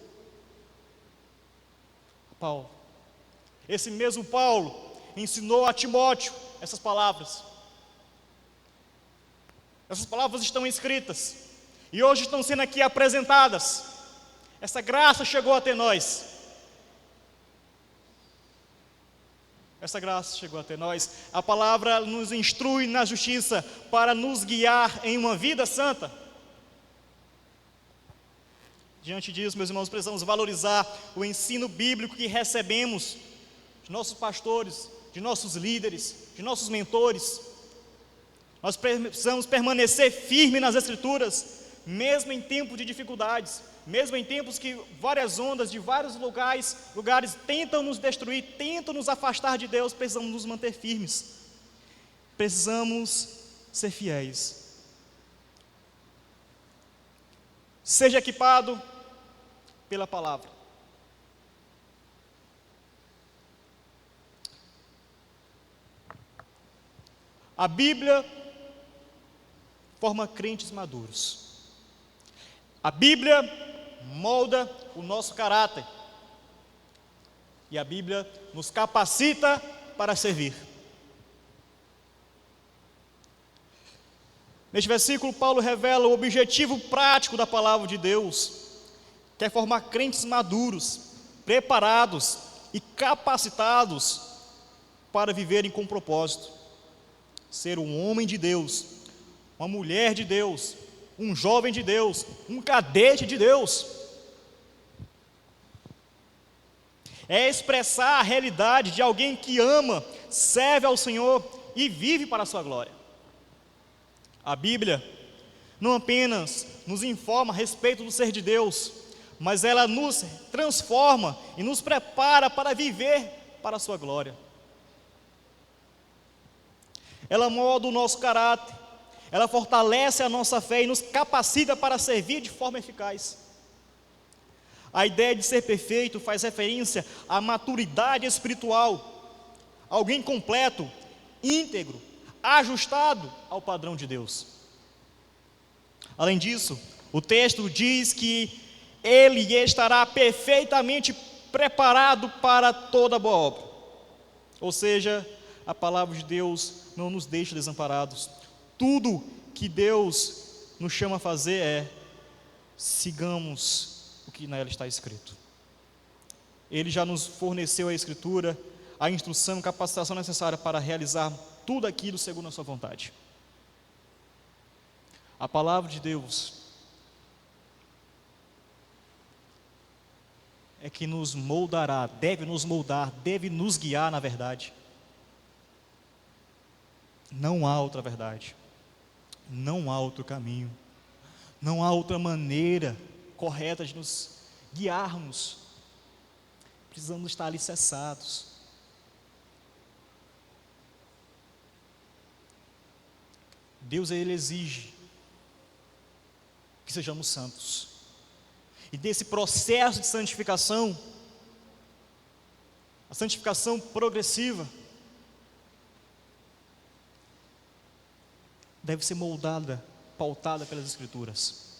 Paulo. Esse mesmo Paulo ensinou a Timóteo essas palavras. Essas palavras estão escritas e hoje estão sendo aqui apresentadas. Essa graça chegou até nós. Essa graça chegou até nós. A palavra nos instrui na justiça para nos guiar em uma vida santa. Diante disso, meus irmãos, precisamos valorizar o ensino bíblico que recebemos de nossos pastores, de nossos líderes, de nossos mentores. Nós precisamos permanecer firmes nas Escrituras, mesmo em tempos de dificuldades, mesmo em tempos que várias ondas de vários lugares tentam nos destruir, tentam nos afastar de Deus. Precisamos nos manter firmes, precisamos ser fiéis. Seja equipado pela palavra. A Bíblia forma crentes maduros. A Bíblia molda o nosso caráter. E a Bíblia nos capacita para servir. Neste versículo, Paulo revela o objetivo prático da palavra de Deus, que é formar crentes maduros, preparados e capacitados para viverem com propósito. Ser um homem de Deus, uma mulher de Deus, um jovem de Deus, um cadete de Deus. É expressar a realidade de alguém que ama, serve ao Senhor e vive para a sua glória. A Bíblia não apenas nos informa a respeito do ser de Deus, mas ela nos transforma e nos prepara para viver para a sua glória. Ela molda o nosso caráter, ela fortalece a nossa fé e nos capacita para servir de forma eficaz. A ideia de ser perfeito faz referência à maturidade espiritual, alguém completo, íntegro, ajustado ao padrão de Deus. Além disso, o texto diz que ele estará perfeitamente preparado para toda boa obra. Ou seja, a palavra de Deus não nos deixa desamparados. Tudo que Deus nos chama a fazer é: sigamos o que nela está escrito. Ele já nos forneceu a Escritura, a instrução e capacitação necessária para realizar tudo aquilo segundo a sua vontade. A palavra de Deus é que nos moldará, deve nos moldar, deve nos guiar na verdade. Não há outra verdade, não há outro caminho, não há outra maneira correta de nos guiarmos. Precisamos estar alicerçados. Deus, Ele exige que sejamos santos. E desse processo de santificação, a santificação progressiva, deve ser moldada, pautada pelas Escrituras.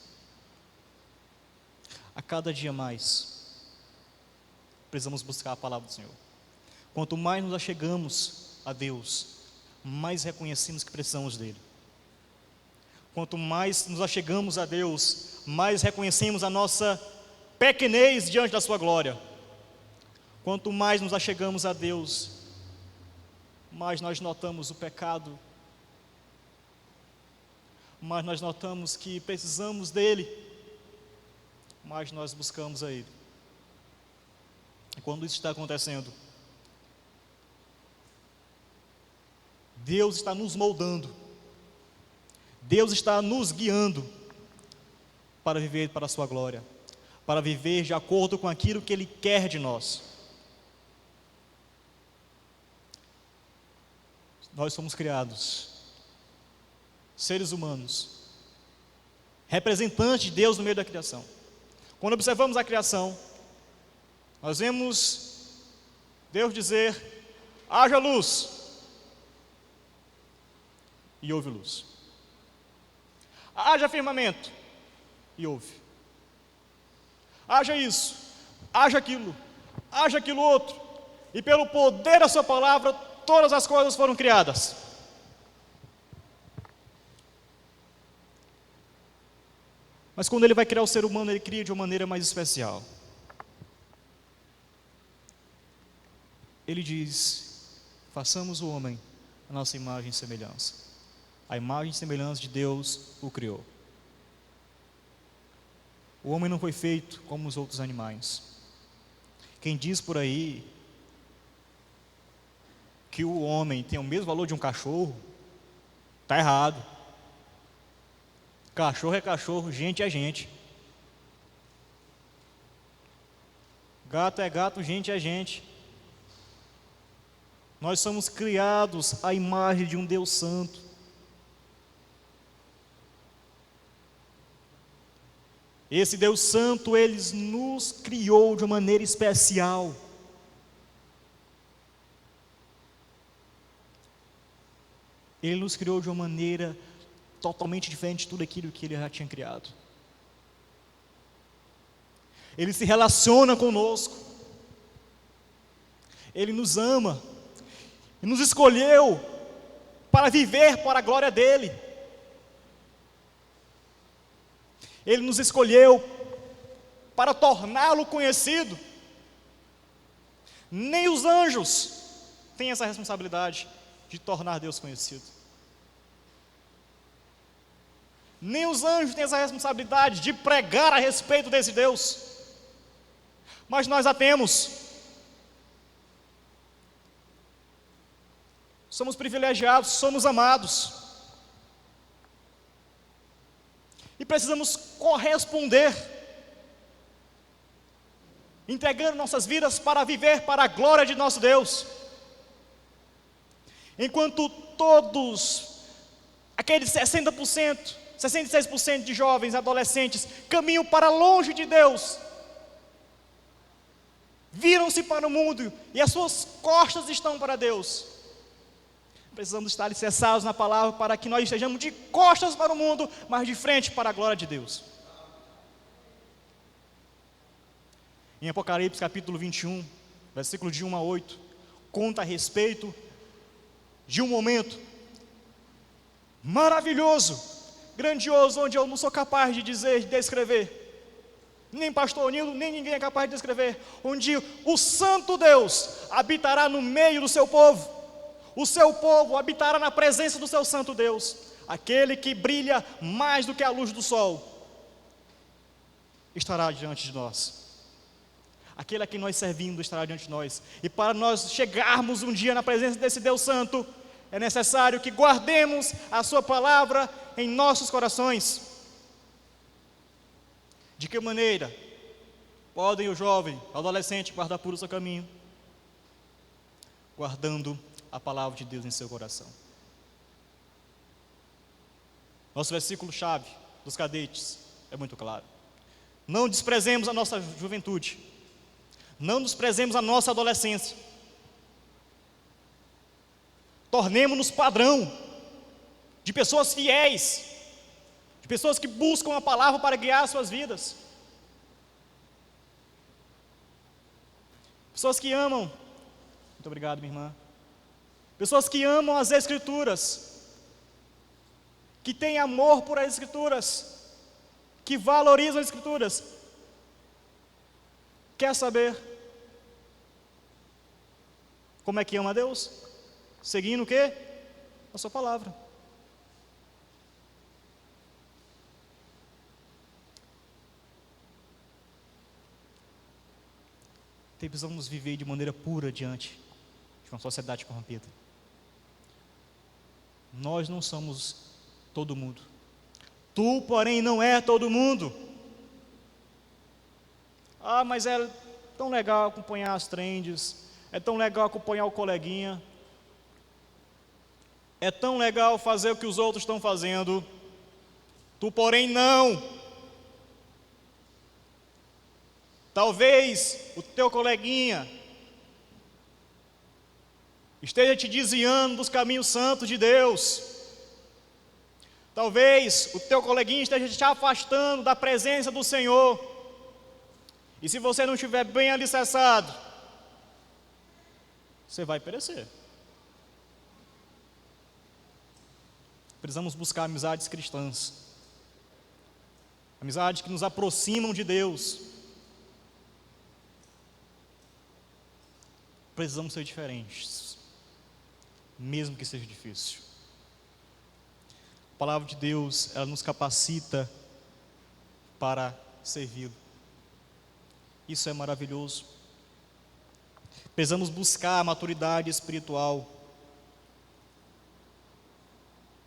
A cada dia mais, precisamos buscar a palavra do Senhor. Quanto mais nos achegamos a Deus, mais reconhecemos que precisamos dEle. Quanto mais nos achegamos a Deus, mais reconhecemos a nossa pequenez diante da sua glória. Quanto mais nos achegamos a Deus, mais nós notamos o pecado, mais nós notamos que precisamos dEle, mais nós buscamos a Ele. E quando isso está acontecendo, Deus está nos moldando, Deus está nos guiando para viver para a sua glória, para viver de acordo com aquilo que Ele quer de nós. Nós somos criados, seres humanos, representantes de Deus no meio da criação, Quando observamos a criação, nós vemos Deus dizer: haja luz, e houve luz. Haja firmamento, e houve. Haja isso, haja aquilo outro, e pelo poder da sua palavra, todas as coisas foram criadas. Mas quando ele vai criar o ser humano, ele cria de uma maneira mais especial. Ele diz: façamos o homem a nossa imagem e semelhança. A imagem e semelhança de Deus o criou. O homem não foi feito como os outros animais. Quem diz por aí que o homem tem o mesmo valor de um cachorro, está errado. Cachorro é cachorro, gente é gente. Gato é gato, gente é gente. Nós somos criados à imagem de um Deus santo. Esse Deus santo, Ele nos criou de uma maneira especial. Ele nos criou de uma maneira totalmente diferente de tudo aquilo que Ele já tinha criado. Ele se relaciona conosco. Ele nos ama. E nos escolheu para viver para a glória dEle. Ele nos escolheu para torná-lo conhecido. Nem os anjos têm essa responsabilidade de tornar Deus conhecido. Nem os anjos têm essa responsabilidade de pregar a respeito desse Deus. Mas nós a temos. Somos privilegiados, somos amados. E precisamos corresponder, entregando nossas vidas para viver para a glória de nosso Deus. Enquanto todos, aqueles 60%, 66% de jovens, adolescentes, caminham para longe de Deus, viram-se para o mundo e as suas costas estão para Deus. Precisamos estar alicerçados na palavra para que nós estejamos de costas para o mundo, mas de frente para a glória de Deus. Em Apocalipse capítulo 21, versículo de 1 a 8, conta a respeito de um momento maravilhoso, grandioso, onde eu não sou capaz de dizer, de descrever. Nem pastor Nilo, nem ninguém é capaz de descrever. Onde o santo Deus habitará no meio do seu povo. O seu povo habitará na presença do seu santo Deus. Aquele que brilha mais do que a luz do sol estará diante de nós. Aquele a quem nós servimos estará diante de nós. E para nós chegarmos um dia na presença desse Deus santo, é necessário que guardemos a sua palavra em nossos corações. De que maneira podem o jovem, o adolescente guardar puro o seu caminho? Guardando a palavra de Deus em seu coração. Nosso versículo-chave dos cadetes é muito claro. Não desprezemos a nossa juventude. Não desprezemos a nossa adolescência. Tornemo-nos padrão de pessoas fiéis, de pessoas que buscam a palavra para guiar suas vidas. Pessoas que amam. Muito obrigado, minha irmã. Pessoas que amam as Escrituras, que têm amor por as Escrituras, que valorizam as Escrituras. Quer saber como é que ama a Deus? Seguindo o quê? A sua palavra. Precisamos viver de maneira pura diante de uma sociedade corrompida. Nós não somos todo mundo. Tu, porém, não é todo mundo. Ah, mas é tão legal acompanhar as trends, é tão legal acompanhar o coleguinha, é tão legal fazer o que os outros estão fazendo. Tu, porém, não. Talvez o teu coleguinha esteja te desviando dos caminhos santos de Deus. Talvez o teu coleguinha esteja te afastando da presença do Senhor. E se você não estiver bem alicerçado, você vai perecer. Precisamos buscar amizades cristãs, amizades que nos aproximam de Deus. Precisamos ser diferentes, mesmo que seja difícil. A palavra de Deus, ela nos capacita para servi-lo. Isso é maravilhoso. Precisamos buscar a maturidade espiritual.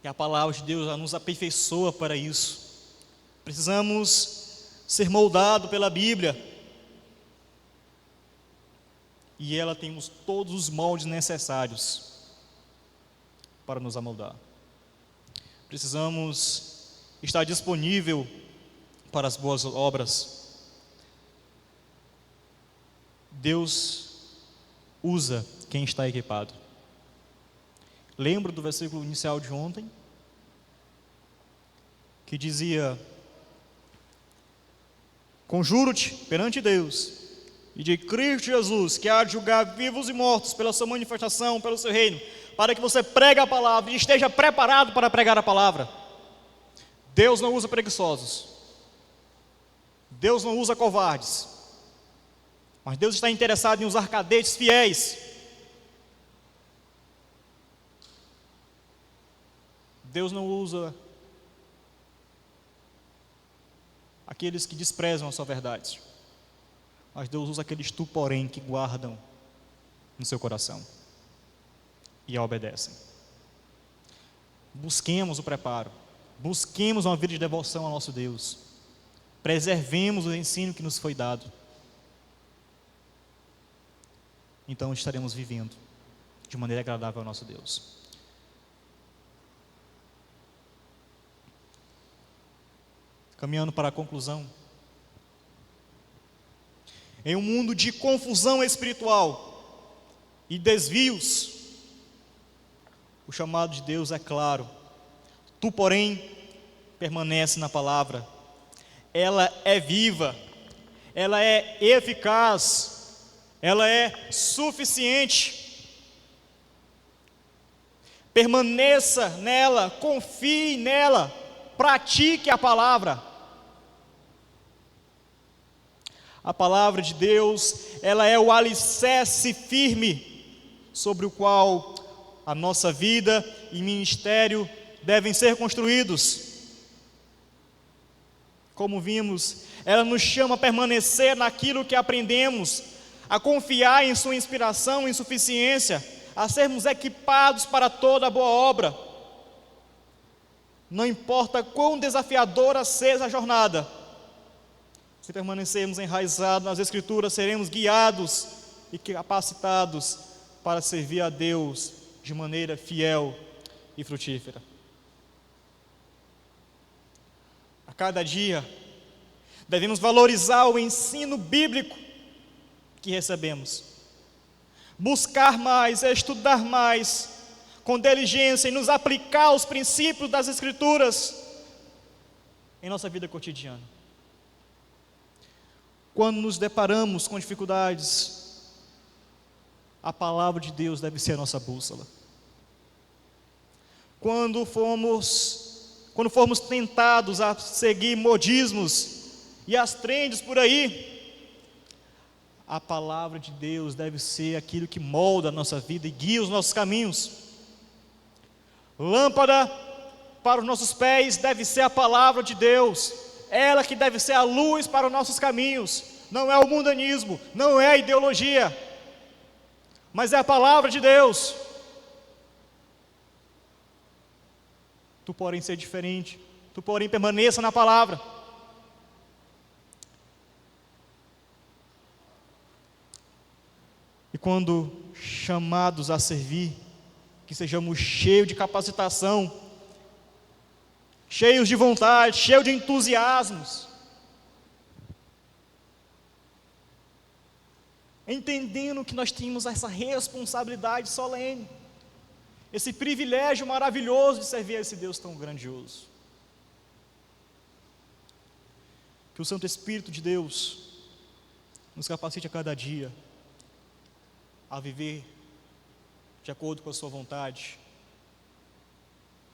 E a palavra de Deus, ela nos aperfeiçoa para isso. Precisamos ser moldados pela Bíblia. E ela tem todos os moldes necessários para nos amoldar. Precisamos estar disponível para as boas obras. Deus usa quem está equipado. Lembro do versículo inicial de ontem, que dizia: conjuro-te perante Deus e de Cristo Jesus, que há de julgar vivos e mortos pela sua manifestação, pelo seu reino, para que você pregue a palavra e esteja preparado para pregar a palavra. Deus não usa preguiçosos, Deus não usa covardes, mas Deus está interessado em usar cadetes fiéis. Deus não usa aqueles que desprezam a sua verdade, mas Deus usa aqueles porém que guardam no seu coração e a obedecem. Busquemos o preparo, busquemos uma vida de devoção ao nosso Deus, preservemos o ensino que nos foi dado. Então estaremos vivendo de maneira agradável ao nosso Deus. Caminhando para a conclusão. Em um mundo de confusão espiritual e desvios, o chamado de Deus é claro. Tu, porém, permanece na palavra. Ela é viva, ela é eficaz, ela é suficiente. Permaneça nela, confie nela, pratique a palavra. A palavra de Deus, ela é o alicerce firme sobre o qual a nossa vida e ministério devem ser construídos. Como vimos, ela nos chama a permanecer naquilo que aprendemos, a confiar em sua inspiração e suficiência, a sermos equipados para toda boa obra. Não importa quão desafiadora seja a jornada, se permanecermos enraizados nas Escrituras, seremos guiados e capacitados para servir a Deus de maneira fiel e frutífera. A cada dia, devemos valorizar o ensino bíblico que recebemos, buscar mais, estudar mais, com diligência, e nos aplicar aos princípios das Escrituras em nossa vida cotidiana. Quando nos deparamos com dificuldades, a palavra de Deus deve ser a nossa bússola. Quando formos tentados a seguir modismos e as trends por aí, a palavra de Deus deve ser aquilo que molda a nossa vida e guia os nossos caminhos. Lâmpada para os nossos pés deve ser a palavra de Deus, ela que deve ser a luz para os nossos caminhos. Não é o mundanismo, não é a ideologia, mas é a palavra de Deus. Tu, porém, ser diferente, tu, porém, permaneça na palavra. E quando chamados a servir, que sejamos cheios de capacitação, cheios de vontade, cheios de entusiasmos. entendendo que nós temos essa responsabilidade solene, esse privilégio maravilhoso de servir a esse Deus tão grandioso. Que o Santo Espírito de Deus nos capacite a cada dia a viver de acordo com a sua vontade,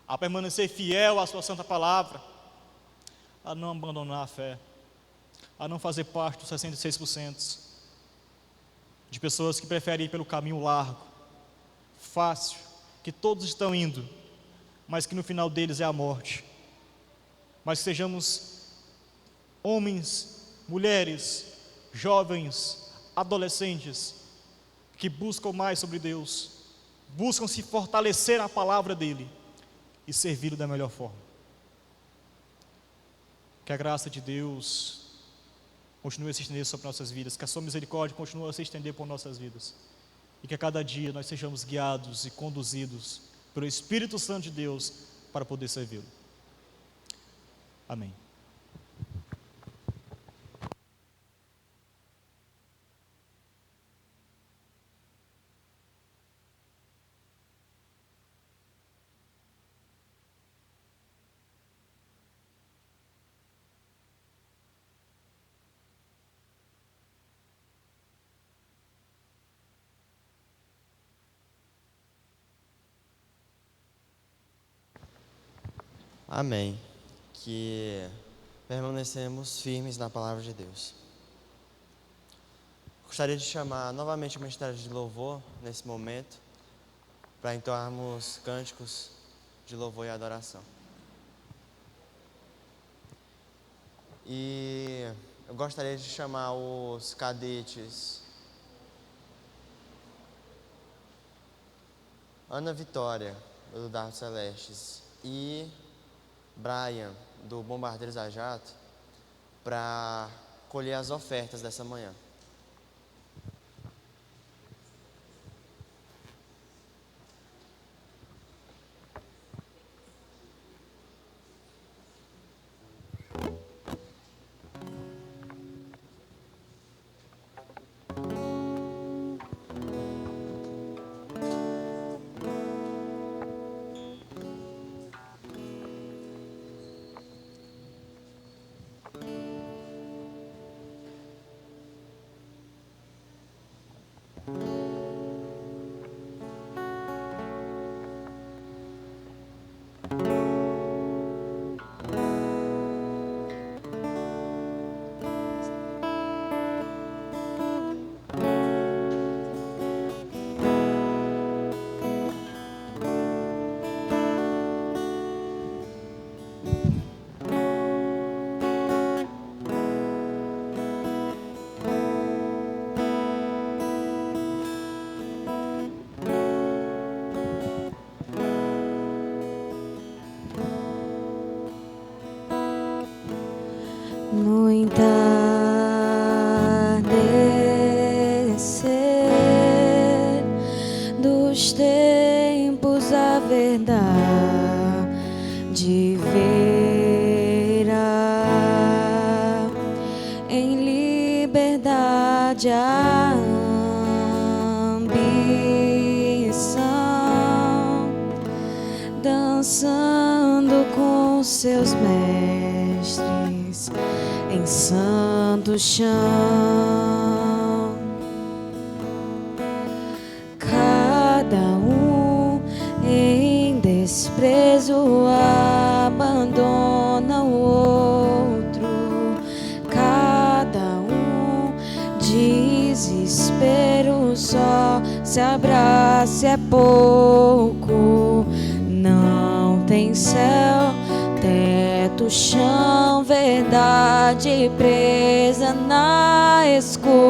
a permanecer fiel à sua santa palavra, a não abandonar a fé, a não fazer parte dos 66% de pessoas que preferem ir pelo caminho largo, fácil, que todos estão indo, mas que no final deles é a morte. Mas que sejamos homens, mulheres, jovens, adolescentes, que buscam mais sobre Deus, buscam se fortalecer na palavra dEle e servi-lo da melhor forma. Que a graça de Deus continue a se estender sobre nossas vidas, que a sua misericórdia continue a se estender por nossas vidas, e que a cada dia nós sejamos guiados e conduzidos pelo Espírito Santo de Deus para poder servi-lo. Amém. Amém. Que permanecemos firmes na palavra de Deus. Gostaria de chamar novamente o ministério de louvor nesse momento, para entoarmos cânticos de louvor e adoração. E eu gostaria de chamar os cadetes Ana Vitória, do Dardo Celestes, e Brian, do Bombardeiros a Jato, para colher as ofertas dessa manhã. No entardecer dos tempos, a verdade verá, em liberdade a ambição, dançando com seus mestres em santo chão. Cada um em desprezo abandona o outro. Cada um desespero só se abraça, é pouco. Não tem céu, teto, chão, verdade presa na escuridão.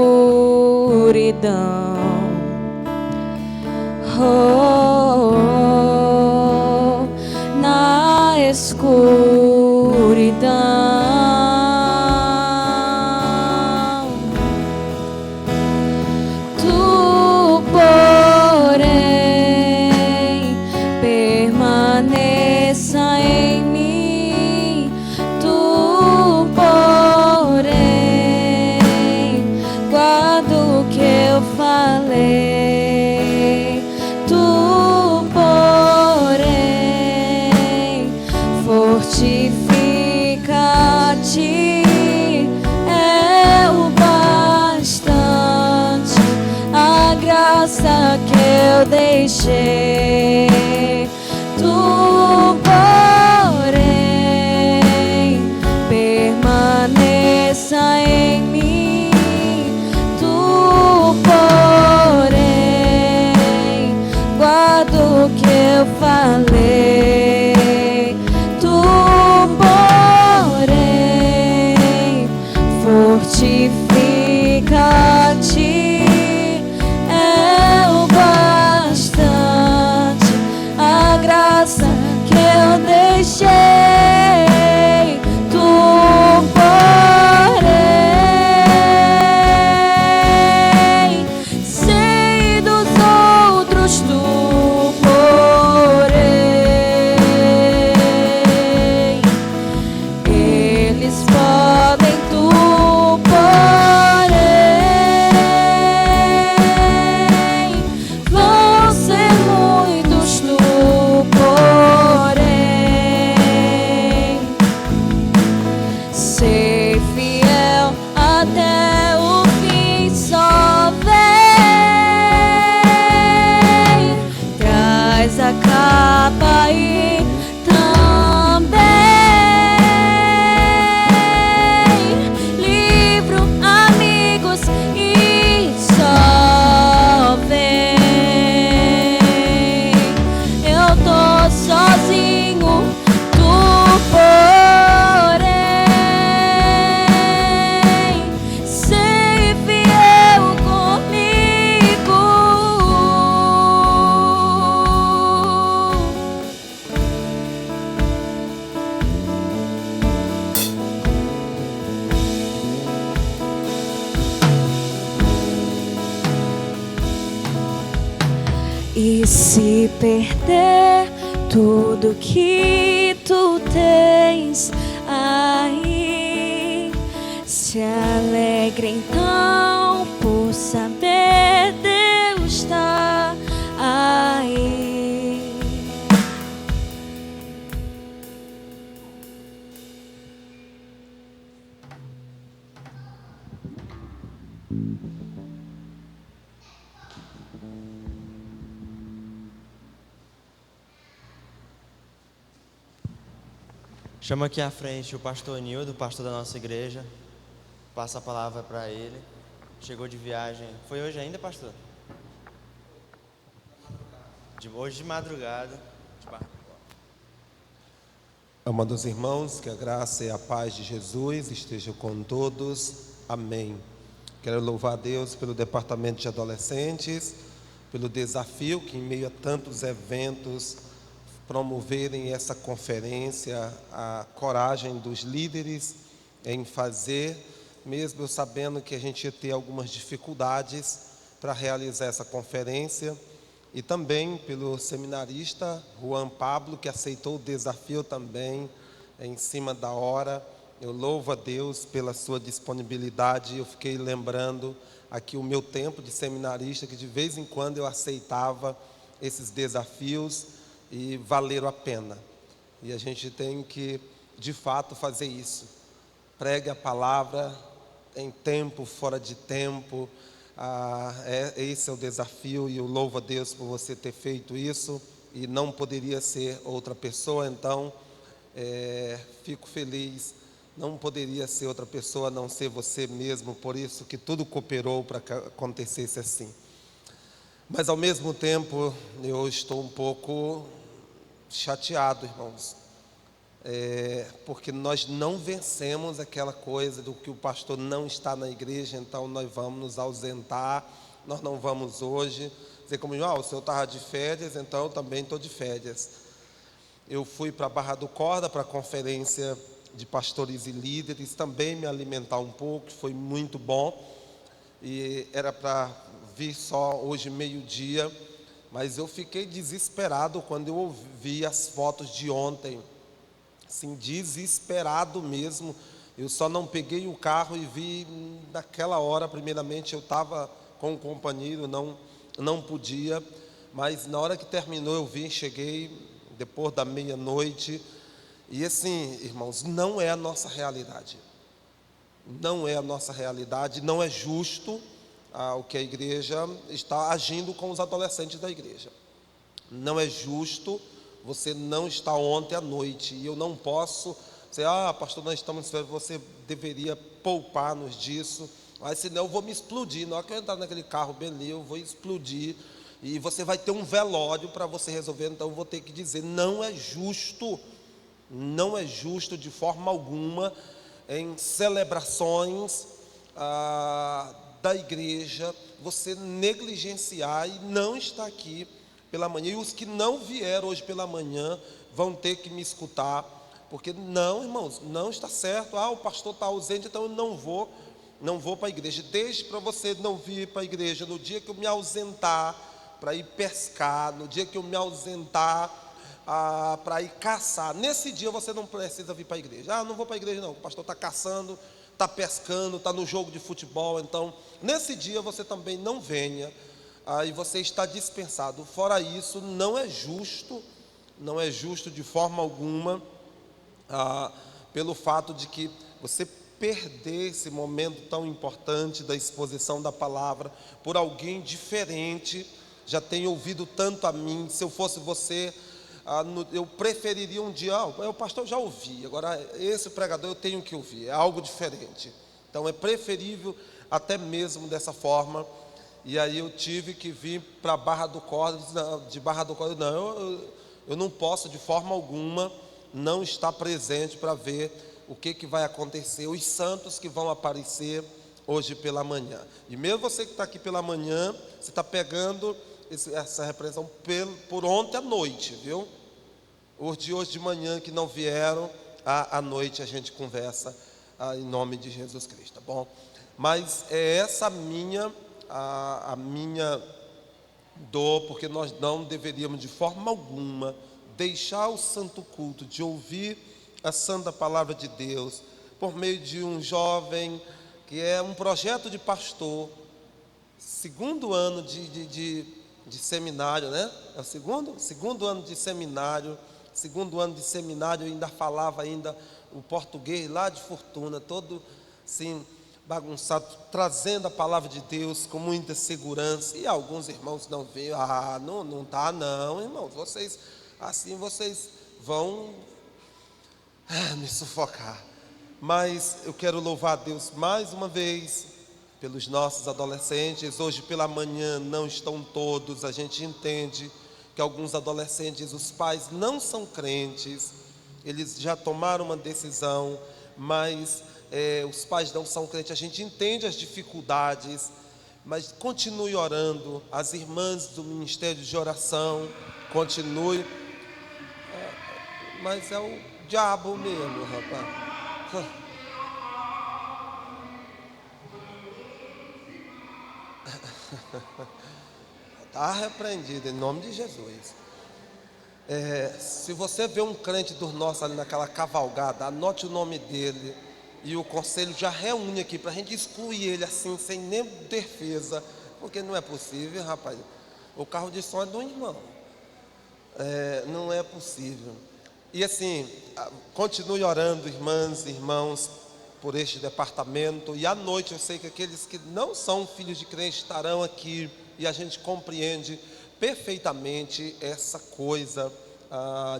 Oh, oh, na escuridão. Tu, porém, permaneça em mim. Tu, porém, guarda o que eu é o bastante, a graça que eu deixei. Tu, porém, permaneça em mim. Tu, porém, guarda o que eu falei. Tu, porém, fortifica-te, é o bastante, a graça que eu deixei. Tu, porém, sei dos outros, tu, porém, eles podem, tu, porém, vão ser muitos, tu, porém, ser fiel até o fim, só vem, traz a capa e também livro, amigos e só vem. Eu tô sozinho, tu, porém, ser fiel comigo. E se perder tudo que tu tens aí, se alegre então por saber Deus está aí. Chama aqui à frente o pastor Nildo, pastor da nossa igreja. Passa a palavra para ele. Chegou de viagem. Foi hoje ainda, pastor? Hoje de madrugada. Amados irmãos, que a graça e a paz de Jesus estejam com todos. Amém. Quero louvar a Deus pelo departamento de adolescentes, pelo desafio que, em meio a tantos eventos, promoverem essa conferência, a coragem dos líderes em fazer, mesmo eu sabendo que a gente ia ter algumas dificuldades para realizar essa conferência, e também pelo seminarista Juan Pablo, que aceitou o desafio também em cima da hora. Eu louvo a Deus pela sua disponibilidade. Eu fiquei lembrando aqui o meu tempo de seminarista, que de vez em quando eu aceitava esses desafios e valeram a pena. E a gente tem que, de fato, fazer isso. Pregue a palavra em tempo, fora de tempo. Esse é o desafio, e eu louvo a Deus por você ter feito isso. E não poderia ser outra pessoa, então fico feliz. Não poderia ser outra pessoa a não ser você mesmo, por isso que tudo cooperou para que acontecesse assim. Mas ao mesmo tempo eu estou um pouco chateado, irmãos, porque nós não vencemos aquela coisa do que o pastor não está na igreja, então nós vamos nos ausentar, nós não vamos hoje. Dizer como, o senhor estava de férias, então eu também estou de férias. Eu fui para a Barra do Corda, para a conferência de pastores e líderes, também me alimentar um pouco, foi muito bom, e era para vir só hoje meio-dia, mas eu fiquei desesperado quando eu ouvi as fotos de ontem, assim, desesperado mesmo. Eu só não peguei o carro e vi naquela hora. Primeiramente eu estava com um companheiro, não podia, mas na hora que terminou eu cheguei depois da meia-noite, E assim, irmãos, não é a nossa realidade. Não é a nossa realidade, não é justo o que a igreja está agindo com os adolescentes da igreja. Não é justo você não estar ontem à noite, e eu não posso dizer, pastor, nós estamos esperando, você deveria poupar-nos disso, mas senão eu vou me explodir, na hora que eu entrar naquele carro bem ali, eu vou explodir, e você vai ter um velório para você resolver, então eu vou ter que dizer, não é justo de forma alguma, em celebrações da igreja, você negligenciar e não estar aqui pela manhã, e os que não vieram hoje pela manhã vão ter que me escutar, porque não, irmãos, não está certo, o pastor está ausente, então eu não vou para a igreja. Deixe para você não vir para a igreja no dia que eu me ausentar para ir pescar, no dia que eu me ausentar para ir caçar, nesse dia você não precisa vir para a igreja. Não vou para a igreja não, o pastor está caçando, está pescando, está no jogo de futebol, então nesse dia você também não venha, e você está dispensado. Fora isso, não é justo de forma alguma, pelo fato de que você perder esse momento tão importante da exposição da palavra por alguém diferente. Já tenho ouvido tanto a mim, se eu fosse você, eu preferiria um dia, o pastor já ouvi, agora esse pregador eu tenho que ouvir, é algo diferente. Então é preferível até mesmo dessa forma. E aí eu tive que vir para Barra do Corda, de Barra do Corda, eu não posso de forma alguma não estar presente para ver o que vai acontecer, os santos que vão aparecer hoje pela manhã. E mesmo você que está aqui pela manhã, você está pegando essa repreensão por ontem à noite, viu? Os de hoje de manhã que não vieram, à noite a gente conversa em nome de Jesus Cristo, tá bom? Mas é essa a minha dor, porque nós não deveríamos de forma alguma deixar o santo culto de ouvir a santa palavra de Deus por meio de um jovem que é um projeto de pastor, segundo ano de seminário, né? É o segundo ano de seminário. Segundo ano de seminário, eu ainda falava o português lá de Fortuna, todo assim bagunçado, trazendo a palavra de Deus com muita segurança. E alguns irmãos não veem, não tá não, irmãos, vocês vão me sufocar. Mas eu quero louvar a Deus mais uma vez pelos nossos adolescentes. Hoje pela manhã não estão todos, a gente entende que alguns adolescentes, os pais não são crentes, eles já tomaram uma decisão, mas os pais não são crentes, a gente entende as dificuldades, mas continue orando. As irmãs do Ministério de Oração, continue, mas é o diabo mesmo, rapaz. Está repreendido em nome de Jesus. Se você vê um crente dos nossos ali naquela cavalgada, anote o nome dele, e o conselho já reúne aqui para a gente excluir ele assim, sem nem defesa, porque não é possível, rapaz. O carro de som é do irmão, não é possível. E assim, continue orando, irmãs e irmãos, por este departamento. E à noite eu sei que aqueles que não são filhos de crente estarão aqui, e a gente compreende perfeitamente essa coisa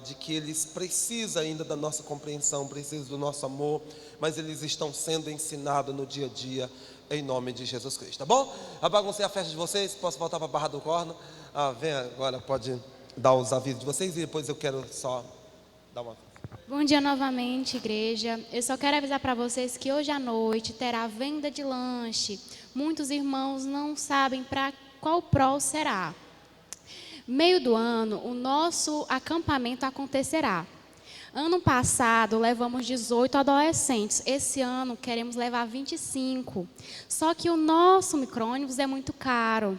de que eles precisam ainda da nossa compreensão, precisam do nosso amor, mas eles estão sendo ensinados no dia a dia, em nome de Jesus Cristo, tá bom? Baguncei a festa de vocês, posso voltar para a Barra do Corno? Vem agora, pode dar os avisos de vocês, e depois eu quero só dar uma... Bom dia novamente, igreja. Eu só quero avisar para vocês que hoje à noite terá venda de lanche. Muitos irmãos não sabem para qual prol será. Meio do ano, o nosso acampamento acontecerá. Ano passado, levamos 18 adolescentes. Esse ano, queremos levar 25. Só que o nosso micro-ônibus é muito caro.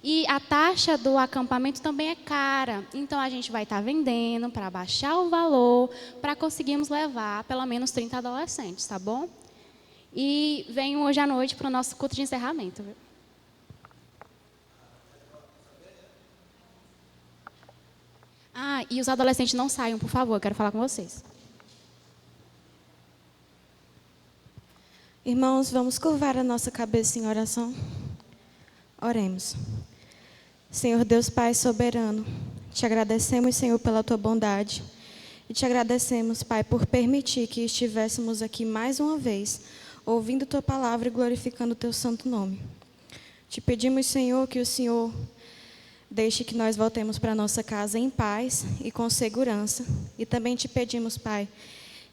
E a taxa do acampamento também é cara. Então, a gente vai estar vendendo para baixar o valor, para conseguirmos levar pelo menos 30 adolescentes, tá bom? E venham hoje à noite para o nosso culto de encerramento, viu? E os adolescentes não saiam, por favor, eu quero falar com vocês. Irmãos, vamos curvar a nossa cabeça em oração? Oremos. Senhor Deus Pai soberano, te agradecemos, Senhor, pela tua bondade. E te agradecemos, Pai, por permitir que estivéssemos aqui mais uma vez, ouvindo tua palavra e glorificando o teu santo nome. Te pedimos, Senhor, que o Senhor deixe que nós voltemos para a nossa casa em paz e com segurança. E também te pedimos, Pai,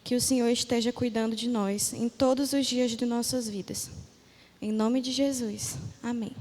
que o Senhor esteja cuidando de nós em todos os dias de nossas vidas. Em nome de Jesus. Amém.